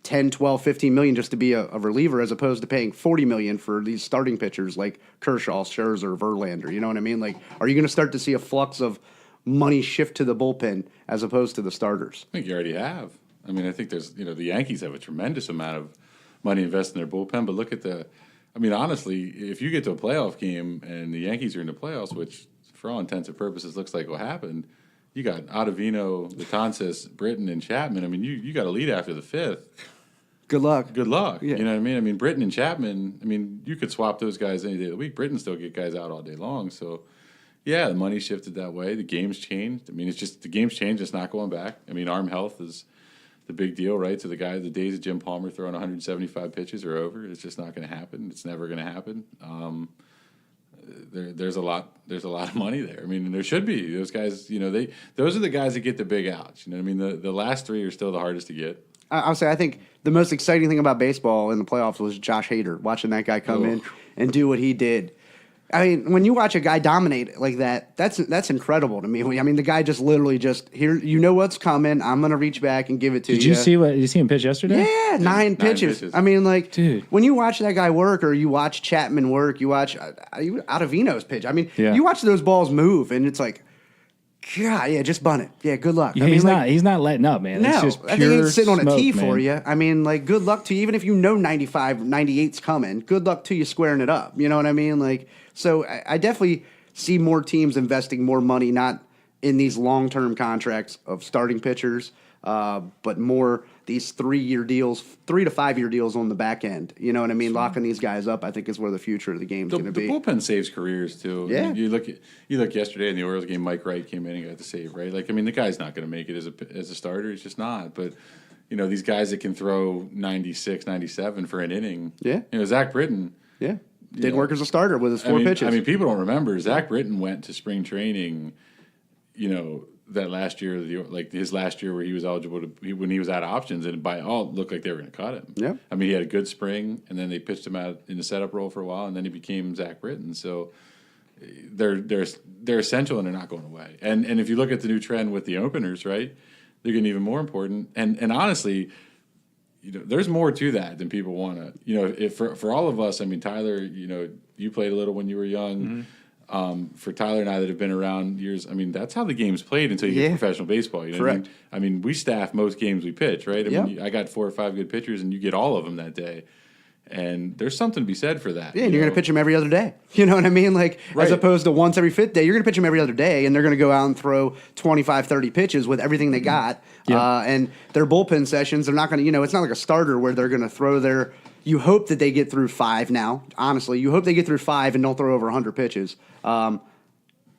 10, 12, 15 million just to be a reliever as opposed to paying 40 million for these starting pitchers like Kershaw, Scherzer, Verlander. You know what I mean? Like, are you going to start to see a flux of money shift to the bullpen as opposed to the starters? I think you already have. I mean, I think there's, the Yankees have a tremendous amount of money invested in their bullpen, but look at honestly, if you get to a playoff game and the Yankees are in the playoffs, which for all intents and purposes looks like what happened, you got Ottavino, Betances, Britton, and Chapman. I mean, you got a lead after the 5th. Good luck. Good luck. Yeah. You know what I mean? I mean, Britton and Chapman, you could swap those guys any day of the week. Britton still get guys out all day long. So, yeah, the money shifted that way. The game's changed. I mean, it's just the game's changed. It's not going back. I mean, arm health is the big deal, right? So the days of Jim Palmer throwing 175 pitches are over. It's just not going to happen. It's never going to happen. There's a lot of money there. I mean, there should be. Those guys, those are the guys that get the big outs. You know what I mean? The last 3 are still the hardest to get. I'll say I think the most exciting thing about baseball in the playoffs was Josh Hader, watching that guy come in and do what he did. I mean, when you watch a guy dominate like that, that's incredible to me. I mean, the guy just literally here. You know what's coming. I'm gonna reach back and give it to you. Did you see him pitch yesterday? Yeah, nine pitches. I mean, like, dude, when you watch that guy work, or you watch Chapman work, you watch Ottavino's pitch. I mean, you watch those balls move, and it's like, God, yeah, just bunt it. Yeah, good luck. Yeah, I mean, he's not letting up, man. No, it's just I think he's sitting on a smoke, tee man. for you. I mean, like, good luck to you. Even if you know 95, 98's coming, good luck to you squaring it up. You know what I mean? Like, so I definitely see more teams investing more money, not in these long-term contracts of starting pitchers, but more these 3-year deals, 3 to 5 year deals on the back end. You know what I mean? Locking these guys up, I think, is where the future of the game's going to be. The bullpen saves careers too. Yeah. I mean, you look yesterday in the Orioles game. Mike Wright came in and got the save. Right. Like, I mean, the guy's not going to make it as a starter. He's just not. But you know, these guys that can throw 96, 97 for an inning. Yeah. You know, Zach Britton. Yeah. Did work as a starter with his 4 pitches. I mean, people don't remember Zach Britton went to spring training. You know, that last year, like his last year where he was eligible when he was out of options, and by all it looked like they were going to cut him. Yeah. I mean, he had a good spring, and then they pitched him out in the setup role for a while, and then he became Zach Britton. So they're essential, and they're not going away. And if you look at the new trend with the openers, right, they're getting even more important. And honestly, you know, there's more to that than people want to. You know, if for all of us, I mean, Tyler, you know, you played a little when you were young. Mm-hmm. For Tyler and I that have been around years, I mean, that's how the game's played until you get professional baseball. You know Correct. I mean, we staff most games we pitch, right? I mean, I got 4 or 5 good pitchers, and you get all of them that day. And there's something to be said for that. Yeah, and you're going to pitch them every other day. You know what I mean? Like, as opposed to once every 5th day, you're going to pitch them every other day, and they're going to go out and throw 25, 30 pitches with everything they got. And their bullpen sessions, they're not going to, you know, it's not like a starter where they're going to throw their. You hope that they get through 5 now, honestly. You hope they get through 5 and don't throw over 100 pitches. And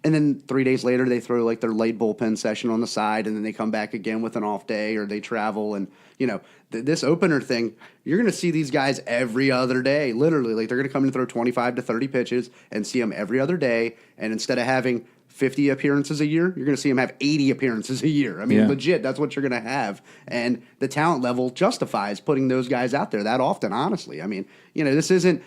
then 3 days later, they throw like their late bullpen session on the side, and then they come back again with an off day, or they travel. And, you know, this opener thing, you're going to see these guys every other day, literally. Like, they're going to come in and throw 25 to 30 pitches and see them every other day. And instead of having 50 appearances a year, you're going to see them have 80 appearances a year. I mean, legit, that's what you're going to have. And the talent level justifies putting those guys out there that often, honestly. I mean, you know, this isn't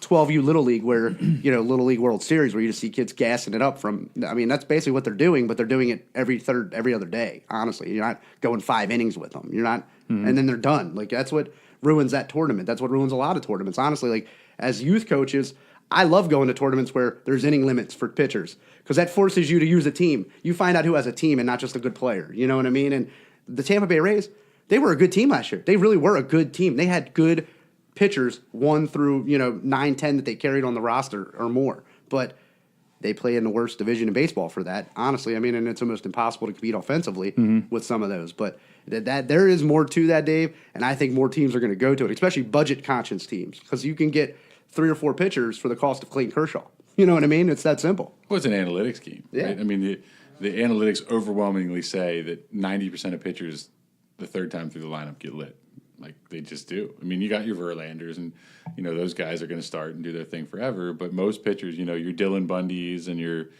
12U Little League where, you know, Little League World Series where you just see kids gassing it up from, I mean, that's basically what they're doing, but they're doing it every other day, honestly. You're not going 5 innings with them. You're not, and then they're done. Like, that's what ruins that tournament. That's what ruins a lot of tournaments. Honestly, like, as youth coaches, I love going to tournaments where there's inning limits for pitchers because that forces you to use a team. You find out who has a team and not just a good player. You know what I mean? And the Tampa Bay Rays, they were a good team last year. They really were a good team. They had good pitchers 1 through, you know, 9, 10 that they carried on the roster or more. But they play in the worst division in baseball for that, honestly. I mean, and it's almost impossible to compete offensively with some of those. But that there is more to that, Dave, and I think more teams are going to go to it, especially budget-conscious teams, because you can get 3 or 4 pitchers for the cost of Clayton Kershaw. You know what I mean? It's that simple. Well, it's an analytics game. Yeah. Right? I mean, the analytics overwhelmingly say that 90% of pitchers the third time through the lineup get lit. Like, they just do. I mean, you got your Verlanders, and, you know, those guys are going to start and do their thing forever. But most pitchers, you know, your Dylan Bundys and your,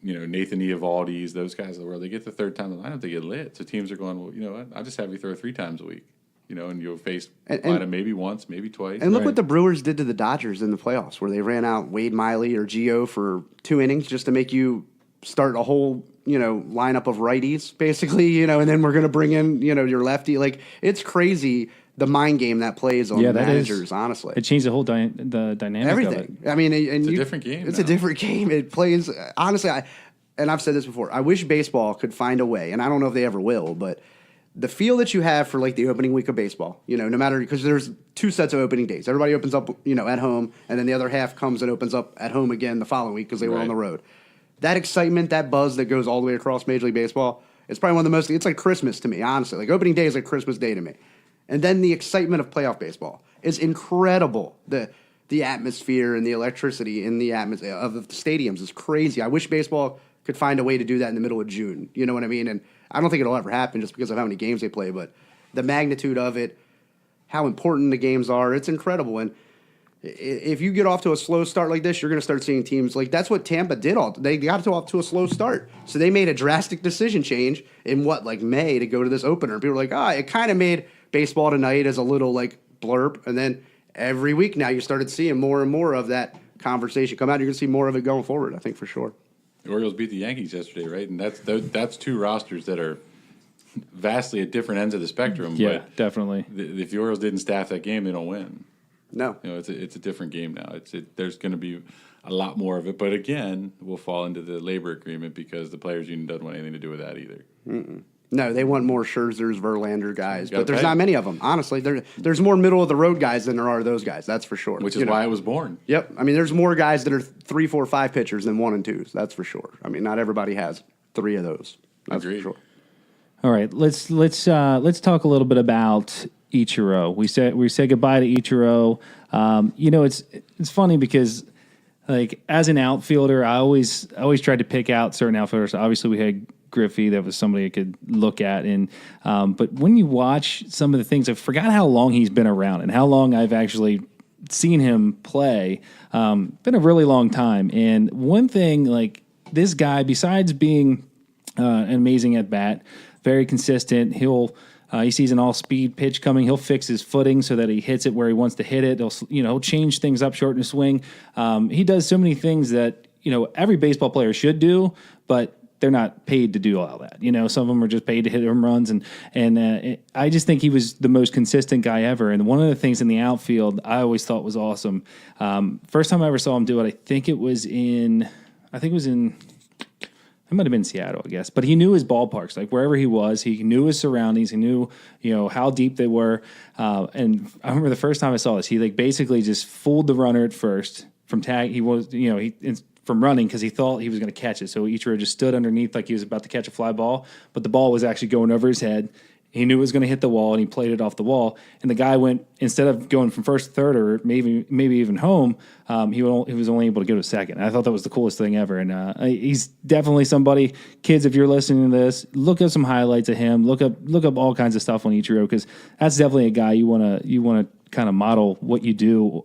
you know, Nathan Eovaldi's, those guys of the world, they get the third time in the lineup, they get lit. So teams are going, well, you know what, I'll just have you throw 3 times a week. You know, and you'll face lineup maybe once, maybe twice. And look what the Brewers did to the Dodgers in the playoffs, where they ran out Wade Miley or Gio for 2 innings just to make you start a whole, you know, lineup of righties, basically, you know, and then we're going to bring in, you know, your lefty. Like, it's crazy the mind game that plays on managers, honestly. It changed the whole the dynamic Everything. of it. I mean, it's a different game. It's a different game. It plays, honestly, and I've said this before, I wish baseball could find a way, and I don't know if they ever will, but the feel that you have for, like, the opening week of baseball, you know, no matter, because there's 2 sets of opening days. Everybody opens up, you know, at home, and then the other half comes and opens up at home again the following week because they were on the road. That excitement, that buzz that goes all the way across Major League Baseball, it's probably one of the most, it's like Christmas to me, honestly. Like, opening day is like Christmas Day to me. And then the excitement of playoff baseball is incredible. The atmosphere and the electricity in the atmosphere of the stadiums is crazy. I wish baseball could find a way to do that in the middle of June. You know what I mean? And I don't think it'll ever happen just because of how many games they play, but the magnitude of it, how important the games are, it's incredible. And if you get off to a slow start like this, you're going to start seeing teams like that's what Tampa did. They got off to a slow start, so they made a drastic decision change in May to go to this opener. People were like, it kind of made baseball tonight as a little like blurb, and then every week now you started seeing more and more of that conversation come out. You're going to see more of it going forward, I think, for sure. The Orioles beat the Yankees yesterday, right? And that's two rosters that are vastly at different ends of the spectrum. Yeah, but definitely. If the Orioles didn't staff that game, they don't win. No. It's a different game now. There's going to be a lot more of it. But again, we'll fall into the labor agreement because the players' union doesn't want anything to do with that either. No, they want more Scherzers, Verlander guys, but there's pay. not many of them. Honestly, there's more middle of the road guys than there are those guys. That's for sure. Which is why it was born. Yep. I mean, there's more guys that are 3, 4, 5 pitchers than 1 and 2s. That's for sure. I mean, not everybody has 3 of those. That's Agreed. for sure. All right, let's talk a little bit about Ichiro. We said goodbye to Ichiro. It's funny because like as an outfielder, I always tried to pick out certain outfielders. Obviously, we had Griffey, that was somebody I could look at, and but when you watch some of the things, I forgot how long he's been around and how long I've actually seen him play. Been a really long time, and one thing like this guy, besides being an amazing at bat, very consistent. He sees an all-speed pitch coming. He'll fix his footing so that he hits it where he wants to hit it. He'll change things up, shorten his swing. He does so many things that every baseball player should do, but they're not paid to do all that. Some of them are just paid to hit home runs, and I just think he was the most consistent guy ever. And one of the things in the outfield I always thought was awesome. First time I ever saw him do it, I think it was in. It might have been Seattle, I guess. But he knew his ballparks, like wherever he was. He knew his surroundings. He knew, how deep they were. And I remember the first time I saw this, he basically just fooled the runner at first from tag. He was, from running because he thought he was going to catch it. So Ichiro just stood underneath like he was about to catch a fly ball, but the ball was actually going over his head. He knew it was going to hit the wall, and he played it off the wall. And the guy went, instead of going from first to third or maybe even home, he was only able to go to second. And I thought that was the coolest thing ever. And he's definitely somebody. Kids, if you're listening to this, look up some highlights of him. Look up all kinds of stuff on Ichiro because that's definitely a guy you want to kind of model what you do,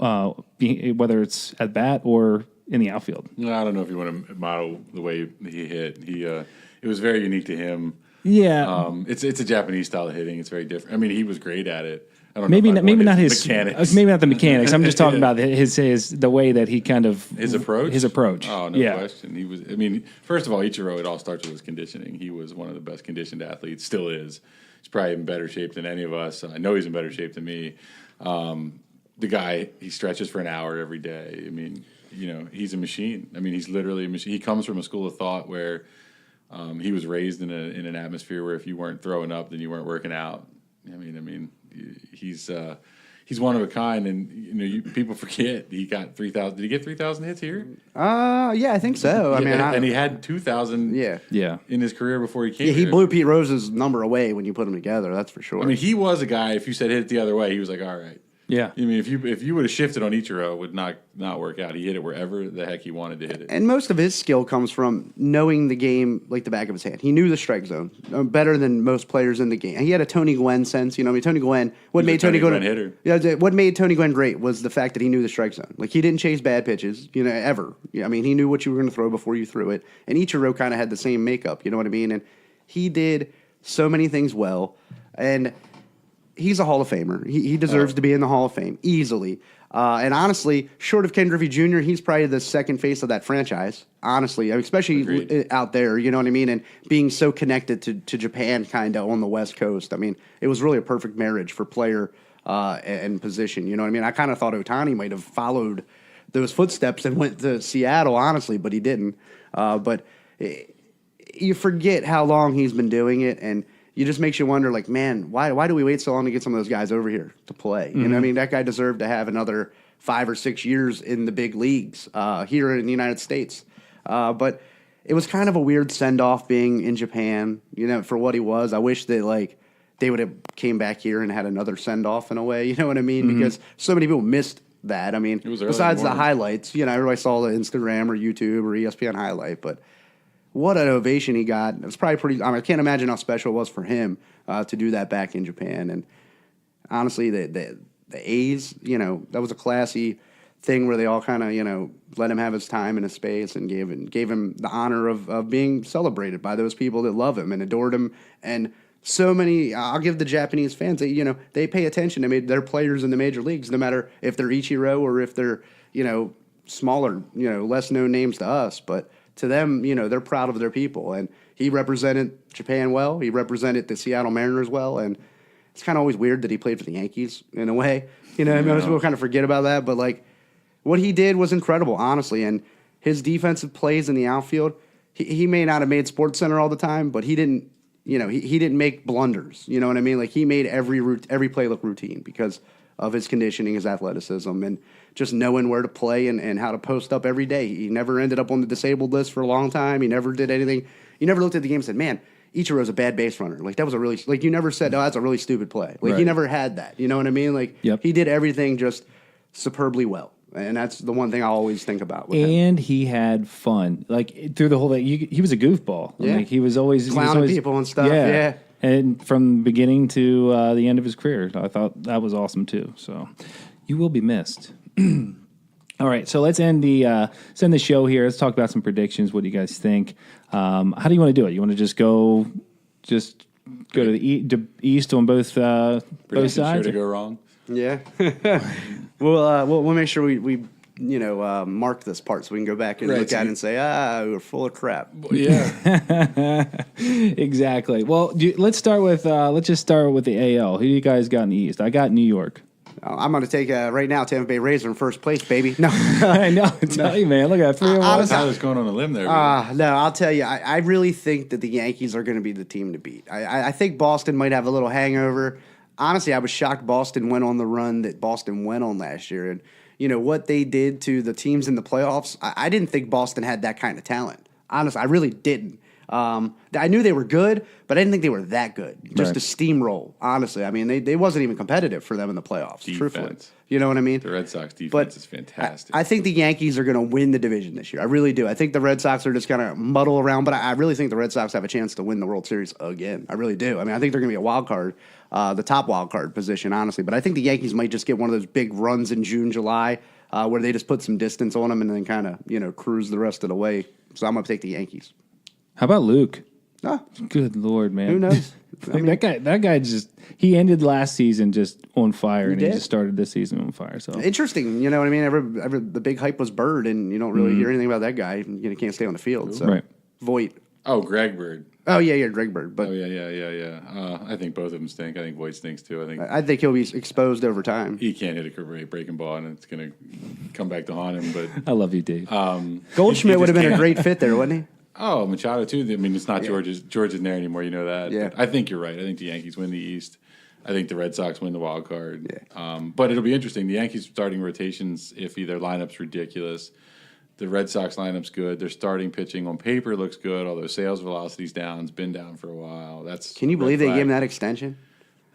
whether it's at bat or in the outfield. No, I don't know if you want to model the way he hit. It was very unique to him. Yeah, it's a Japanese style of hitting. It's very different. I mean, he was great at it. I don't maybe know not his mechanics. Maybe not the mechanics. I'm just talking about the way that he kind of his approach. His approach. Oh, no question. He was. I mean, first of all, Ichiro. It all starts with his conditioning. He was one of the best conditioned athletes. Still is. He's probably in better shape than any of us. I know he's in better shape than me. The guy, he stretches for an hour every day. I mean, he's a machine. I mean, he's literally a machine. He comes from a school of thought where. He was raised in an atmosphere where if you weren't throwing up, then you weren't working out. I mean, he's one of a kind, and people forget he got 3,000. Did he get 3,000 hits here? Yeah, I think so. And he had 2,000. Yeah. In his career before he came. Yeah, he here. blew Pete Rose's number away when you put them together. That's for sure. I mean, he was a guy. If you said hit it the other way, he was like, all right. Yeah. I mean, if you would have shifted on Ichiro, it would not work out. He hit it wherever the heck he wanted to hit it. And most of his skill comes from knowing the game like the back of his hand. He knew the strike zone better than most players in the game. He had a Tony Gwynn sense. Tony Gwynn. What made Tony Gwynn hitter? Yeah. What made Tony Gwynn great was the fact that he knew the strike zone. Like he didn't chase bad pitches, ever. I mean, he knew what you were going to throw before you threw it. And Ichiro kind of had the same makeup. You know what I mean? And he did so many things well. And he's a Hall of Famer. He deserves to be in the Hall of Fame easily. And honestly, short of Ken Griffey Jr., he's probably the second face of that franchise. Honestly, especially Agreed. Out there, you know what I mean? And being so connected to Japan kind of on the West Coast. I mean, it was really a perfect marriage for player and position. You know what I mean? I kind of thought Ohtani might have followed those footsteps and went to Seattle, honestly, but he didn't. But you forget how long he's been doing it, and it just makes you wonder, like, man, why do we wait so long to get some of those guys over here to play? You know what I mean? That guy deserved to have another 5 or 6 years in the big leagues here in the United States. But it was kind of a weird send-off being in Japan, for what he was. I wish that, they would have came back here and had another send-off in a way, you know what I mean? Because so many people missed that. I mean, besides the highlights, everybody saw the Instagram or YouTube or ESPN highlight, but what an ovation he got. It was probably pretty. I can't imagine how special it was for him to do that back in Japan. And honestly, the A's, that was a classy thing where they all kind of, let him have his time and his space and gave him the honor of being celebrated by those people that love him and adored him. And so many, I'll give the Japanese fans, they pay attention to their players in the major leagues, no matter if they're Ichiro or if they're, smaller, less known names to us, but to them, they're proud of their people. And he represented Japan well. He represented the Seattle Mariners well. And it's kind of always weird that he played for the Yankees in a way. Most people kind of forget about that. But, like, what he did was incredible, honestly. And his defensive plays in the outfield, he may not have made SportsCenter all the time, but he didn't, he didn't make blunders. You know what I mean? Like, he made every play look routine because of his conditioning, his athleticism, and just knowing where to play and how to post up every day. He never ended up on the disabled list for a long time. He never did anything. You never looked at the game and said, man, Ichiro's a bad base runner. Like, that was a really, like, you never said, oh, that's a really stupid play. Like, right. You never had that. You know what I mean? Like, yep. He did everything just superbly well. And that's the one thing I always think about with him. And he had fun. Like, through the whole thing, he was a goofball. Yeah. Like, he was always clowning people and stuff. Yeah. And from the beginning to the end of his career, I thought that was awesome too. So you will be missed. All right, so let's end the show here. Let's talk about some predictions. What do you guys think? How do you want to do it? You want to just go to the east on both sides? Sure to go wrong. Yeah. we'll make sure we mark this part so we can go back and look at it and say, we're full of crap. Yeah. Exactly. Well, let's start with the AL. Who do you guys got in the East? I got New York. I'm going to take right now Tampa Bay Rays are in first place, baby. No, I know. Tell you, man. Look at 3-1. I was going on a limb there. No, I'll tell you. I really think that the Yankees are going to be the team to beat. I think Boston might have a little hangover. Honestly, I was shocked Boston went on the run that Boston went on last year. And, what they did to the teams in the playoffs, I didn't think Boston had that kind of talent. Honestly, I really didn't. I knew they were good, but I didn't think they were that good. Just to steamroll, honestly. I mean, they wasn't even competitive for them in the playoffs, truthfully. You know what I mean? The Red Sox defense is fantastic. I think the Yankees are going to win the division this year. I really do. I think the Red Sox are just going to muddle around, but I really think the Red Sox have a chance to win the World Series again. I really do. I mean, I think they're going to be a wild card, the top wild card position, honestly. But I think the Yankees might just get one of those big runs in June, July, where they just put some distance on them and then kind of, cruise the rest of the way. So I'm going to take the Yankees. How about Luke? Oh, good Lord, man. Who knows? That guy just he ended last season just on fire, and he just started this season on fire. So interesting, you know what I mean? The big hype was Bird, and you don't really hear anything about that guy. You can't stay on the field. So right. Voit. Oh, Greg Bird. Oh yeah, Greg Bird. But yeah. I think both of them stink. I think Voit stinks too. I think he'll be exposed over time. He can't hit a career breaking ball, and it's going to come back to haunt him. But I love you, Dave. Goldschmidt would have been a great fit there, wouldn't he? Oh, Machado too. I mean, it's not George isn't there anymore. You know that. Yeah. But I think you're right. I think the Yankees win the East. I think the Red Sox win the wild card. Yeah. But it'll be interesting. The Yankees starting rotations, iffy. Their lineup's ridiculous. The Red Sox lineup's good. Their starting pitching on paper looks good, although sales velocity's down. It's been down for a while. Can you believe they gave him that extension?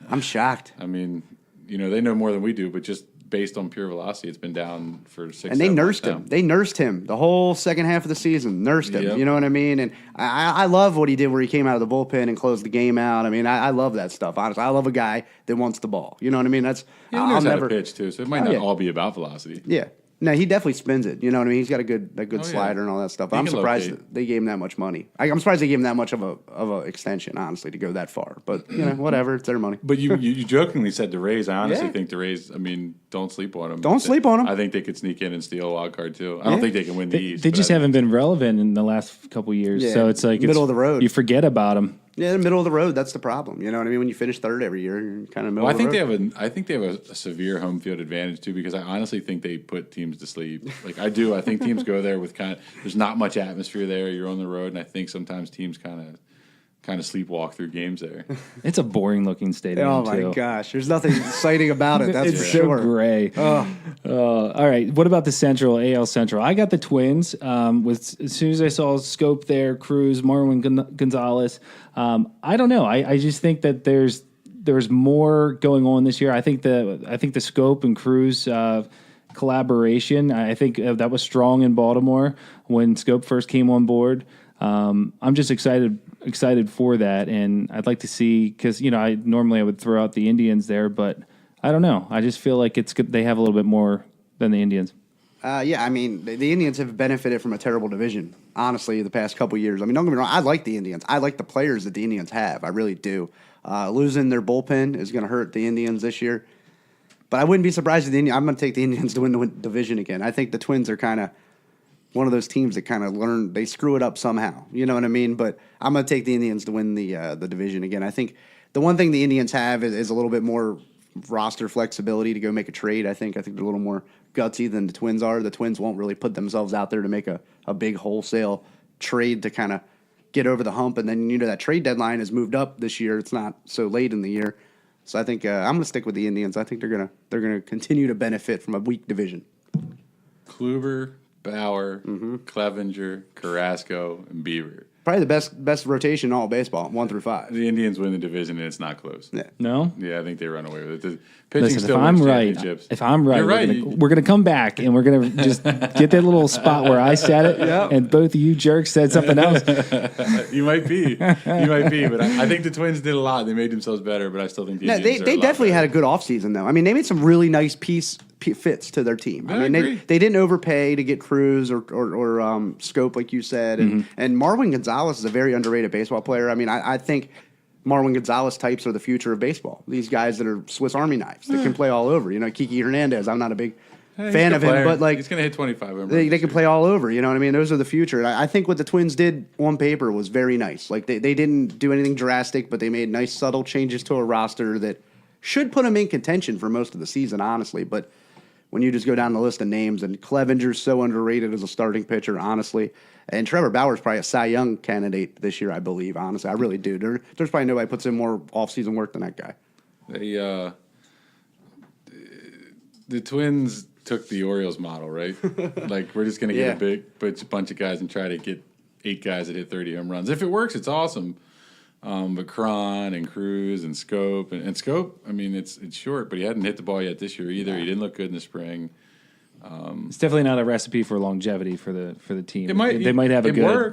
I'm shocked. I mean, they know more than we do, but just based on pure velocity, it's been down for 6 And they nursed him. They nursed him the whole second half of the season. Nursed him. Yep. You know what I mean? And I love what he did where he came out of the bullpen and closed the game out. I mean, I love that stuff. Honestly, I love a guy that wants the ball. You know what I mean? He knows how to pitch too, so it might not all be about velocity. Yeah. No, he definitely spins it. You know what I mean? He's got a good slider and all that stuff. But I'm surprised that they gave him that much money. I'm surprised they gave him that much of a extension, honestly, to go that far. But whatever, it's their money. But you jokingly said the Rays. I honestly think the Rays. I mean, don't sleep on them. Don't sleep on them. I think they could sneak in and steal a wild card too. I don't think they can win the East. They just haven't been relevant in the last couple years. Yeah. So it's like Middle of the road. You forget about them. Yeah, the middle of the road. That's the problem. You know what I mean? When you finish third every year, you're kind of middle of the road. I think they have a severe home field advantage too, because I honestly think they put teams to sleep. Like I do. I think teams go there with there's not much atmosphere there. You're on the road, and I think sometimes teams kind of sleepwalk through games there. It's a boring looking stadium. Oh my gosh, there's nothing exciting about it. That's it's for so sure. Gray. All right, what about the Central AL Central? I got the Twins. As soon as I saw Scope there, Cruz, Marwin Gonzalez. I don't know. I just think that there's more going on this year. I think the Scope and Cruz collaboration. I think that was strong in Baltimore when Scope first came on board. I'm just excited for that, and I'd like to see, because I normally would throw out the Indians there, but I don't know. I just feel like they have a little bit more than the Indians. Yeah, I mean, the Indians have benefited from a terrible division, honestly, the past couple of years. I mean, don't get me wrong, I like the Indians. I like the players that the Indians have. I really do. Losing their bullpen is going to hurt the Indians this year. But I wouldn't be surprised if I'm going to take the Indians to win the division again. I think the Twins are kind of one of those teams that kind of they screw it up somehow. You know what I mean? But I'm going to take the Indians to win the division again. I think the one thing the Indians have is a little bit more roster flexibility to go make a trade. I think they're a little more gutsy than the Twins are. The Twins won't really put themselves out there to make a big wholesale trade to kind of get over the hump. And then, that trade deadline has moved up this year. It's not so late in the year. So I think I'm going to stick with the Indians. I think they're gonna continue to benefit from a weak division. Kluber, Bauer, Clevenger, Carrasco, and Bieber. Probably the best rotation in all of baseball, 1 through 5. The Indians win the division, and it's not close. Yeah. No? Yeah, I think they run away with it. The pitching Listen, still if I'm wins right, championships. you're right. we're gonna come back and we're gonna just get that little spot where I said it, and both of you jerks said something else. You might be, but I think the Twins did a lot. They made themselves better, but I still think the Indians they definitely had a good offseason, though. I mean, they made some really nice fits to their team. I mean, agree. they didn't overpay to get Cruz or Scope, like you said, and Marwin Gonzalez is a very underrated baseball player. I mean, I think Marwin Gonzalez types are the future of baseball. These guys that are Swiss Army knives that can play all over. Kiki Hernandez. I'm not a big fan of him, but he's going to hit 25. They can play all over. You know what I mean? Those are the future. And I think what the Twins did on paper was very nice. Like they didn't do anything drastic, but they made nice subtle changes to a roster that should put them in contention for most of the season, honestly. But when you just go down the list of names, and Clevenger's so underrated as a starting pitcher, honestly. And Trevor Bauer's probably a Cy Young candidate this year, I believe, honestly. I really do. There's probably nobody puts in more off-season work than that guy. The Twins took the Orioles model, right? Like, we're just going to get a bunch of guys and try to get 8 guys that hit 30 home runs. If it works, it's awesome. But Cron and Cruz and Scope and Scope, I mean, it's short, but he hadn't hit the ball yet this year either. He didn't look good in the spring. It's definitely not a recipe for longevity for the team. They might have a good run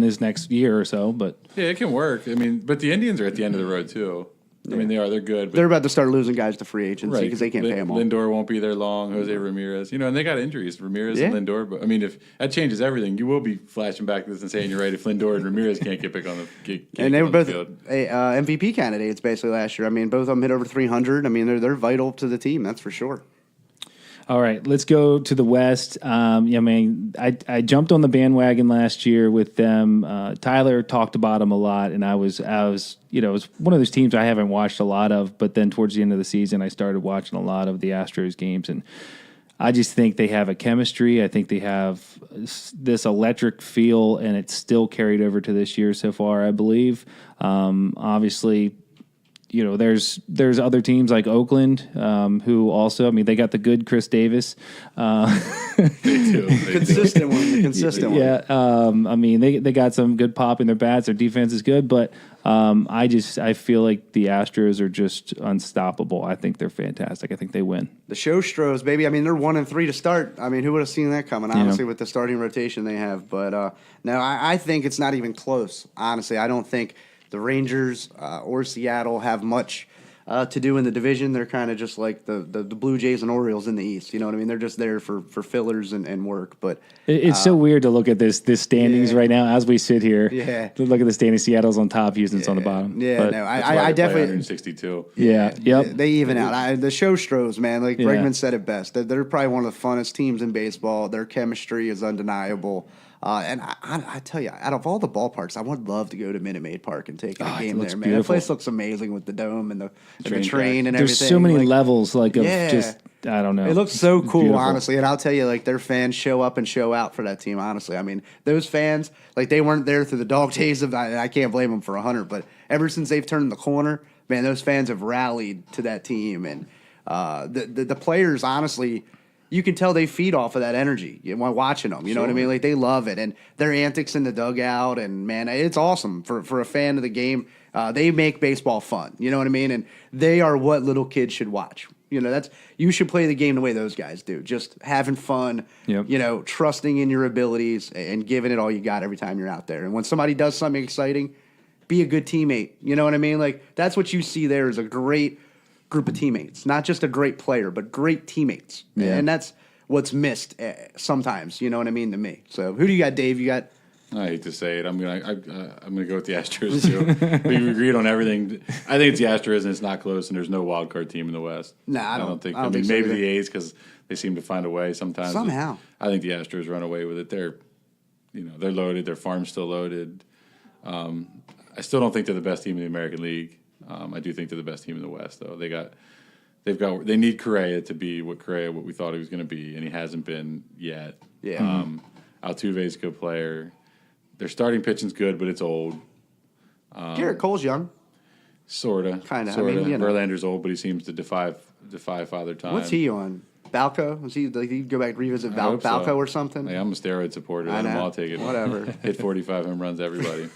work this next year or so, but yeah, it can work. I mean, but the Indians are at the end of the road too. I mean, they're good. But they're about to start losing guys to free agency because they can't pay them all. Lindor won't be there long. Jose Ramirez, and they got injuries. Ramirez and Lindor. But I mean, if that changes everything, you will be flashing back to this and saying you're right. If Lindor and Ramirez can't get back on the and they were both MVP candidates basically last year. I mean, both of them hit over 300. I mean, they're vital to the team. That's for sure. All right, let's go to the West. I jumped on the bandwagon last year with them. Tyler talked about them a lot, and I was it was one of those teams I haven't watched a lot of. But then towards the end of the season, I started watching a lot of the Astros games, and I just think they have a chemistry. I think they have this electric feel, and it's still carried over to this year so far, I believe. Obviously, there's other teams like Oakland who also, I mean, they got the good Chris Davis. They do. Consistent one. Yeah. I mean, they got some good pop in their bats. Their defense is good, but I feel like the Astros are just unstoppable. I think they're fantastic. I think they win. The Showstros, baby. I mean, they're 1-3 to start. I mean, who would have seen that coming, honestly, with the starting rotation they have. But no, I think it's not even close, honestly. I don't think the Rangers or Seattle have much to do in the division. They're kind of just like the Blue Jays and Orioles in the East. You know what I mean? They're just there for fillers and work. But it's so weird to look at this standings right now as we sit here. Yeah. To look at the standings. Seattle's on top, Houston's on the bottom. Yeah, but no, I definitely 162. Yeah, yep. They even out. The Showstros, man, like Bregman said it best. They're probably one of the funnest teams in baseball. Their chemistry is undeniable. And I tell you, out of all the ballparks, I would love to go to Minute Maid Park and take a game there, man. Beautiful. That place looks amazing with the dome and the train and everything. There's so many levels, of just, I don't know. It looks so cool, beautiful. honestly. And I'll tell you, like, their fans show up and show out for that team, honestly. I mean, those fans, like, they weren't there through the dog days of, I can't blame them for 100, but ever since they've turned the corner, man, those fans have rallied to that team. And the players, honestly, you can tell they feed off of that energy while watching them. You know what I mean? Like, they love it. And their antics in the dugout, and, man, it's awesome for a fan of the game. They make baseball fun. You know what I mean? And they are what little kids should watch. You should play the game the way those guys do. Just having fun, trusting in your abilities and giving it all you got every time you're out there. And when somebody does something exciting, be a good teammate. You know what I mean? Like, that's what you see there is a great group of teammates, not just a great player, but great teammates. Yeah. And that's what's missed sometimes, you know what I mean, to me. So who do you got, Dave? You got I hate to say it. I'm gonna go with the Astros too. We agreed on everything. I think it's the Astros, and it's not close. And there's no wild card team in the West. No, I don't think. I mean, so maybe either. the A's because they seem to find a way sometimes. Somehow. I think the Astros run away with it. They're loaded. Their farm's still loaded. I still don't think they're the best team in the American League. I do think they're the best team in the West, though. They need Correa to be what we thought he was going to be, and he hasn't been yet. Yeah. Altuve's a good player. Their starting pitching's good, but it's old. Garrett Cole's young. Sorta. Kinda. Sorta. I mean, Verlander's old, but he seems to defy Father Time. What's he on? Balco? Was he like, he'd go back and revisit Balco so. or something? Hey, I'm a steroid supporter. I know. I'll take it. Whatever. Hit 45 home runs, everybody.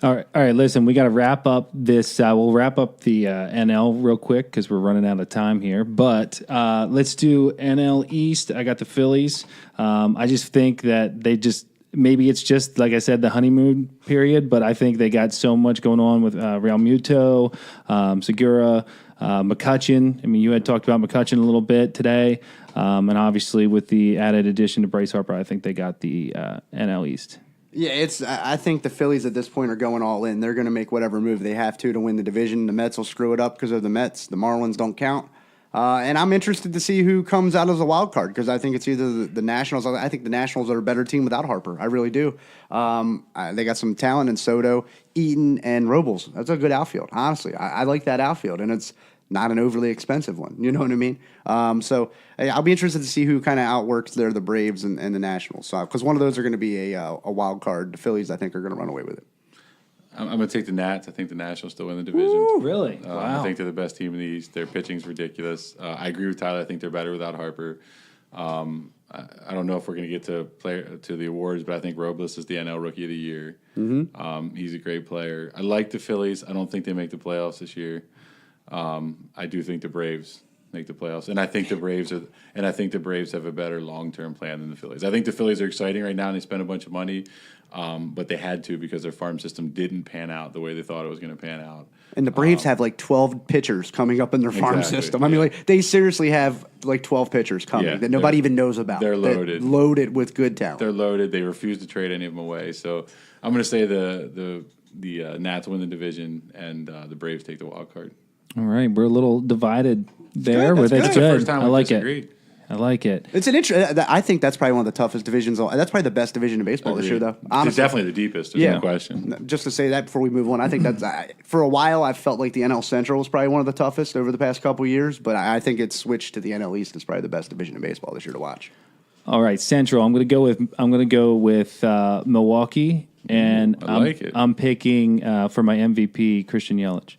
All right. Listen, we got to wrap up this. We'll wrap up the NL real quick because we're running out of time here. But let's do NL East. I got the Phillies. I just think that maybe it's just like I said, the honeymoon period. But I think they got so much going on with Real Muto, Segura, McCutchen. I mean, you had talked about McCutchen a little bit today, and obviously with the added addition to Bryce Harper, I think they got the NL East. Yeah, I think the Phillies at this point are going all in. They're going to make whatever move they have to win the division. The Mets will screw it up because of the Mets. The Marlins don't count. And I'm interested to see who comes out as a wild card because I think it's either the Nationals. I think the Nationals are a better team without Harper. I really do. They got some talent in Soto, Eaton, and Robles. That's a good outfield, honestly. I like that outfield, and it's not an overly expensive one. You know what I mean? So I'll be interested to see who kind of outworks the Braves and the Nationals. Because one of those are going to be a wild card. The Phillies, I think, are going to run away with it. I'm going to take the Nats. I think the Nationals still win the division. Ooh, really? Wow. I think they're the best team in the East. Their pitching's ridiculous. I agree with Tyler. I think they're better without Harper. I don't know if we're going to get to the awards, but I think Robles is the NL Rookie of the Year. Mm-hmm. He's a great player. I like the Phillies. I don't think they make the playoffs this year. I do think the Braves make the playoffs, and I think the Braves have a better long-term plan than the Phillies. I think the Phillies are exciting right now, and they spent a bunch of money, but they had to because their farm system didn't pan out the way they thought it was going to pan out. And the Braves have like 12 pitchers coming up in their farm Exactly, system. I mean, like they seriously have like 12 pitchers coming that nobody even knows about. They're loaded. They're loaded with good talent. They're loaded. They refuse to trade any of them away. So I'm going to say the Nats win the division, and the Braves take the wild card. All right, we're a little divided there, but That's it's good. good. First time I we like disagreed. it. I like it. It's an I think that's probably one of the toughest divisions. That's probably the best division in baseball this year, though. Honestly. It's definitely the deepest. There's no question. Just to say that before we move on, I think that's for a while I felt like the NL Central was probably one of the toughest over the past couple of years, but I think it's switched to the NL East as probably the best division in baseball this year to watch. All right, Central. I'm going to go with Milwaukee, and I like it. I'm picking for my MVP Christian Yelich.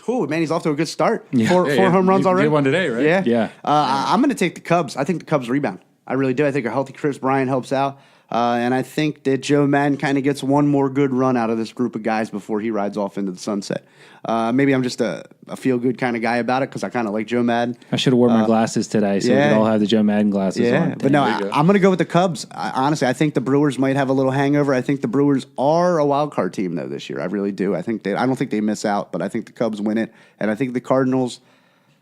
Oh, man, he's off to a good start. Yeah. Four home runs You already. did one today, right? Yeah. Yeah. I'm going to take the Cubs. I think the Cubs rebound. I really do. I think a healthy Chris Bryant helps out. And I think that Joe Madden kind of gets one more good run out of this group of guys before he rides off into the sunset. Maybe I'm just a feel-good kind of guy about it because I kind of like Joe Madden. I should have worn my glasses today so we could all have the Joe Madden glasses on. But no, There you go. I'm going to go with the Cubs. Honestly, I think the Brewers might have a little hangover. I think the Brewers are a wild card team, though, this year. I really do. I don't think they miss out, but I think the Cubs win it. And I think the Cardinals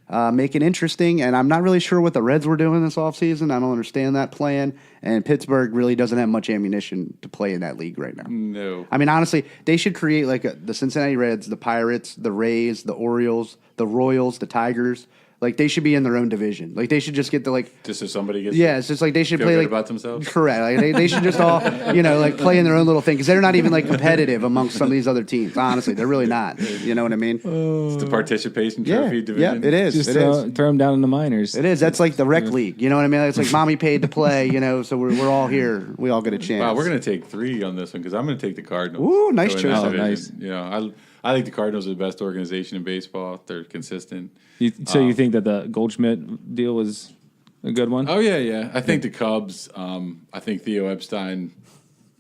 make it interesting. And I'm not really sure what the Reds were doing this offseason. I don't understand that plan. And Pittsburgh really doesn't have much ammunition to play in that league right now. No. I mean, honestly, they should create like the Cincinnati Reds, the Pirates, the Rays, the Orioles, the Royals, the Tigers. Like, they should be in their own division. Like, they should just get Just so somebody gets it's just like they should feel play good like about themselves? Correct. Like, they should just all, like play in their own little thing because they're not even like competitive amongst some of these other teams. Honestly, they're really not. You know what I mean? It's the participation trophy division. Yeah, it is. Just It is. throw them down in the minors. It is. That's like the rec league. You know what I mean? It's like mommy paid to play. So we're all here. We all get a chance. Wow, we're going to take 3 on this one because I'm going to take the Cardinals. Ooh, nice to win choice. this Oh, division. nice. I think the Cardinals are the best organization in baseball. They're consistent. So you think that the Goldschmidt deal was a good one? Oh, yeah. I think the Cubs, I think Theo Epstein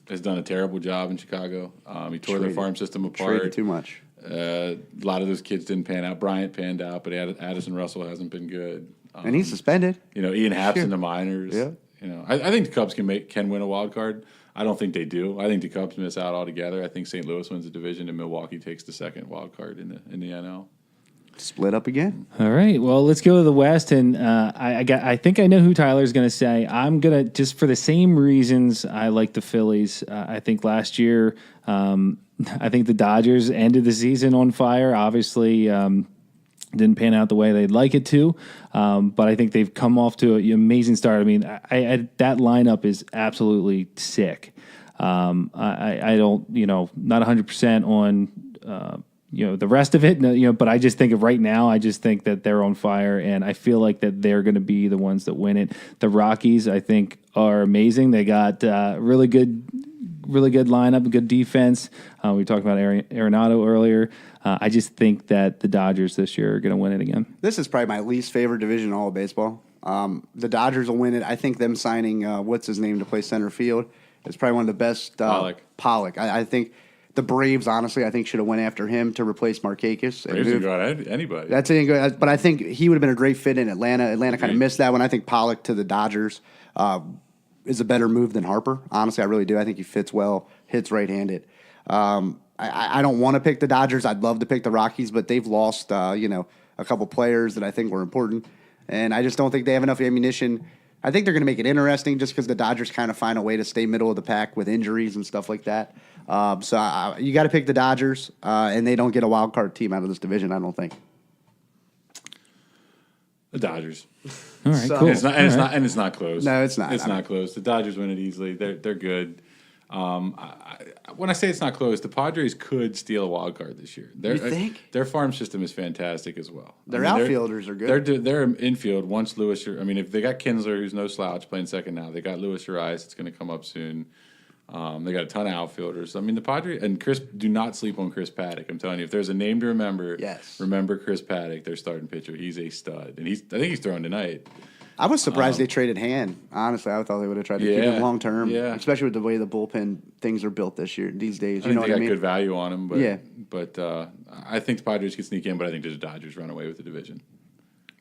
has done a terrible job in Chicago. He tore their farm system apart. Traded too much. A lot of those kids didn't pan out. Bryant panned out, but Addison Russell hasn't been good. And he's suspended. Ian Happ's in the minors. Yeah. I think the Cubs can win a wild card. I don't think they do. I think the Cubs miss out altogether. I think St. Louis wins the division and Milwaukee takes the second wild card in the NL. split up again. All right. Well, let's go to the West, and I think I know who Tyler's going to say. I'm gonna just for the same reasons I like the Phillies. I think last year, I think the Dodgers ended the season on fire. Obviously, didn't pan out the way they'd like it to, but I think they've come off to an amazing start. I mean, that lineup is absolutely sick. I don't, not 100% on. The rest of it, but I just think of right now, I just think that they're on fire, and I feel like that they're going to be the ones that win it. The Rockies, I think, are amazing. They got really good lineup, good defense. We talked about Arenado earlier. I just think that the Dodgers this year are going to win it again. This is probably my least favorite division in all of baseball. The Dodgers will win it. I think them signing what's his name to play center field is probably one of the best. Pollock. I think. The Braves, honestly, I think should have went after him to replace Markakis. Braves would go at anybody. That's good, but I think he would have been a great fit in Atlanta. Atlanta kind of missed that one. I think Pollock to the Dodgers is a better move than Harper. Honestly, I really do. I think he fits well, hits right-handed. I don't want to pick the Dodgers. I'd love to pick the Rockies, but they've lost a couple players that I think were important, and I just don't think they have enough ammunition. I think they're going to make it interesting just because the Dodgers kind of find a way to stay middle of the pack with injuries and stuff like that. So you got to pick the Dodgers, and they don't get a wild card team out of this division, I don't think. The Dodgers. All right, cool. And it's not close. No, it's not. It's not close. The Dodgers win it easily. They're good. When I say it's not close, the Padres could steal a wild card this year. You think? Their farm system is fantastic as well. Their outfielders are good. Their infield, once Lewis, if they got Kinsler, who's no slouch, playing second now. They got Luis Urias, it's going to come up soon. They got a ton of outfielders. The Padres and Chris, do not sleep on Chris Paddock. I'm telling you, if there's a name to remember, remember Chris Paddock, their starting pitcher. He's a stud, and I think he's throwing tonight. I was surprised they traded Hand. Honestly, I thought they would have tried to keep him long term. Yeah. Especially with the way the bullpen things are built these days. I think they got good value on him, but yeah. But I think the Padres could sneak in, but I think the Dodgers run away with the division.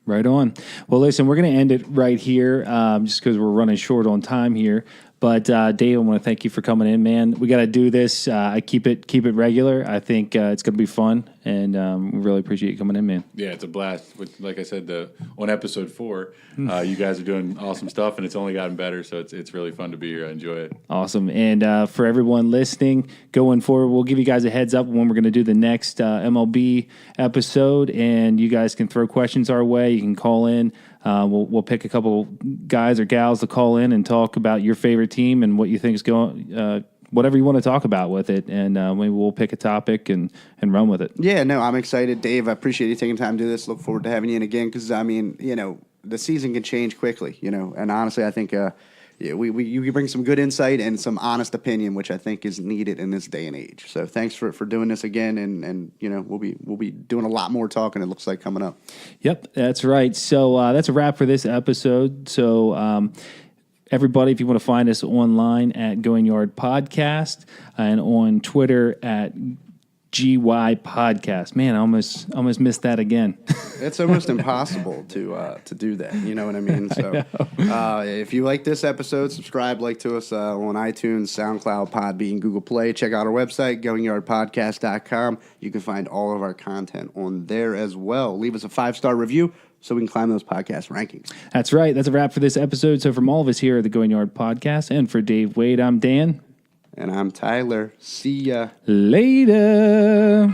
Right on. Well, listen, we're going to end it right here just because we're running short on time here. But Dave, I want to thank you for coming in, man. We got to do this. I keep it regular. I think it's going to be fun, and we really appreciate you coming in, man. Yeah, it's a blast. Like I said, on episode 4, you guys are doing awesome stuff, and it's only gotten better. So it's really fun to be here. I enjoy it. Awesome. And for everyone listening, going forward, we'll give you guys a heads up when we're going to do the next MLB episode, and you guys can throw questions our way. You can call in. We'll pick a couple guys or gals to call in and talk about your favorite team and what you think is going, whatever you want to talk about with it, and maybe we'll pick a topic and run with it. Yeah, no, I'm excited, Dave. I appreciate you taking time to do this. Look forward to having you in again because the season can change quickly, and honestly, I think you bring some good insight and some honest opinion, which I think is needed in this day and age. So thanks for doing this again, and we'll be doing a lot more talking. It looks like coming up. Yep, that's right. So that's a wrap for this episode. So. Everybody, if you want to find us online at Going Yard Podcast and on Twitter at GY Podcast. Man, I almost missed that again. It's almost impossible to do that. You know what I mean? So if you like this episode, subscribe, to us on iTunes, SoundCloud, Podbean, Google Play. Check out our website, goingyardpodcast.com. You can find all of our content on there as well. Leave us a 5-star review so we can climb those podcast rankings. That's right. That's a wrap for this episode. So from all of us here at the Going Yard Podcast, and for Dave Wade, I'm Dan. And I'm Tyler. See ya. Later.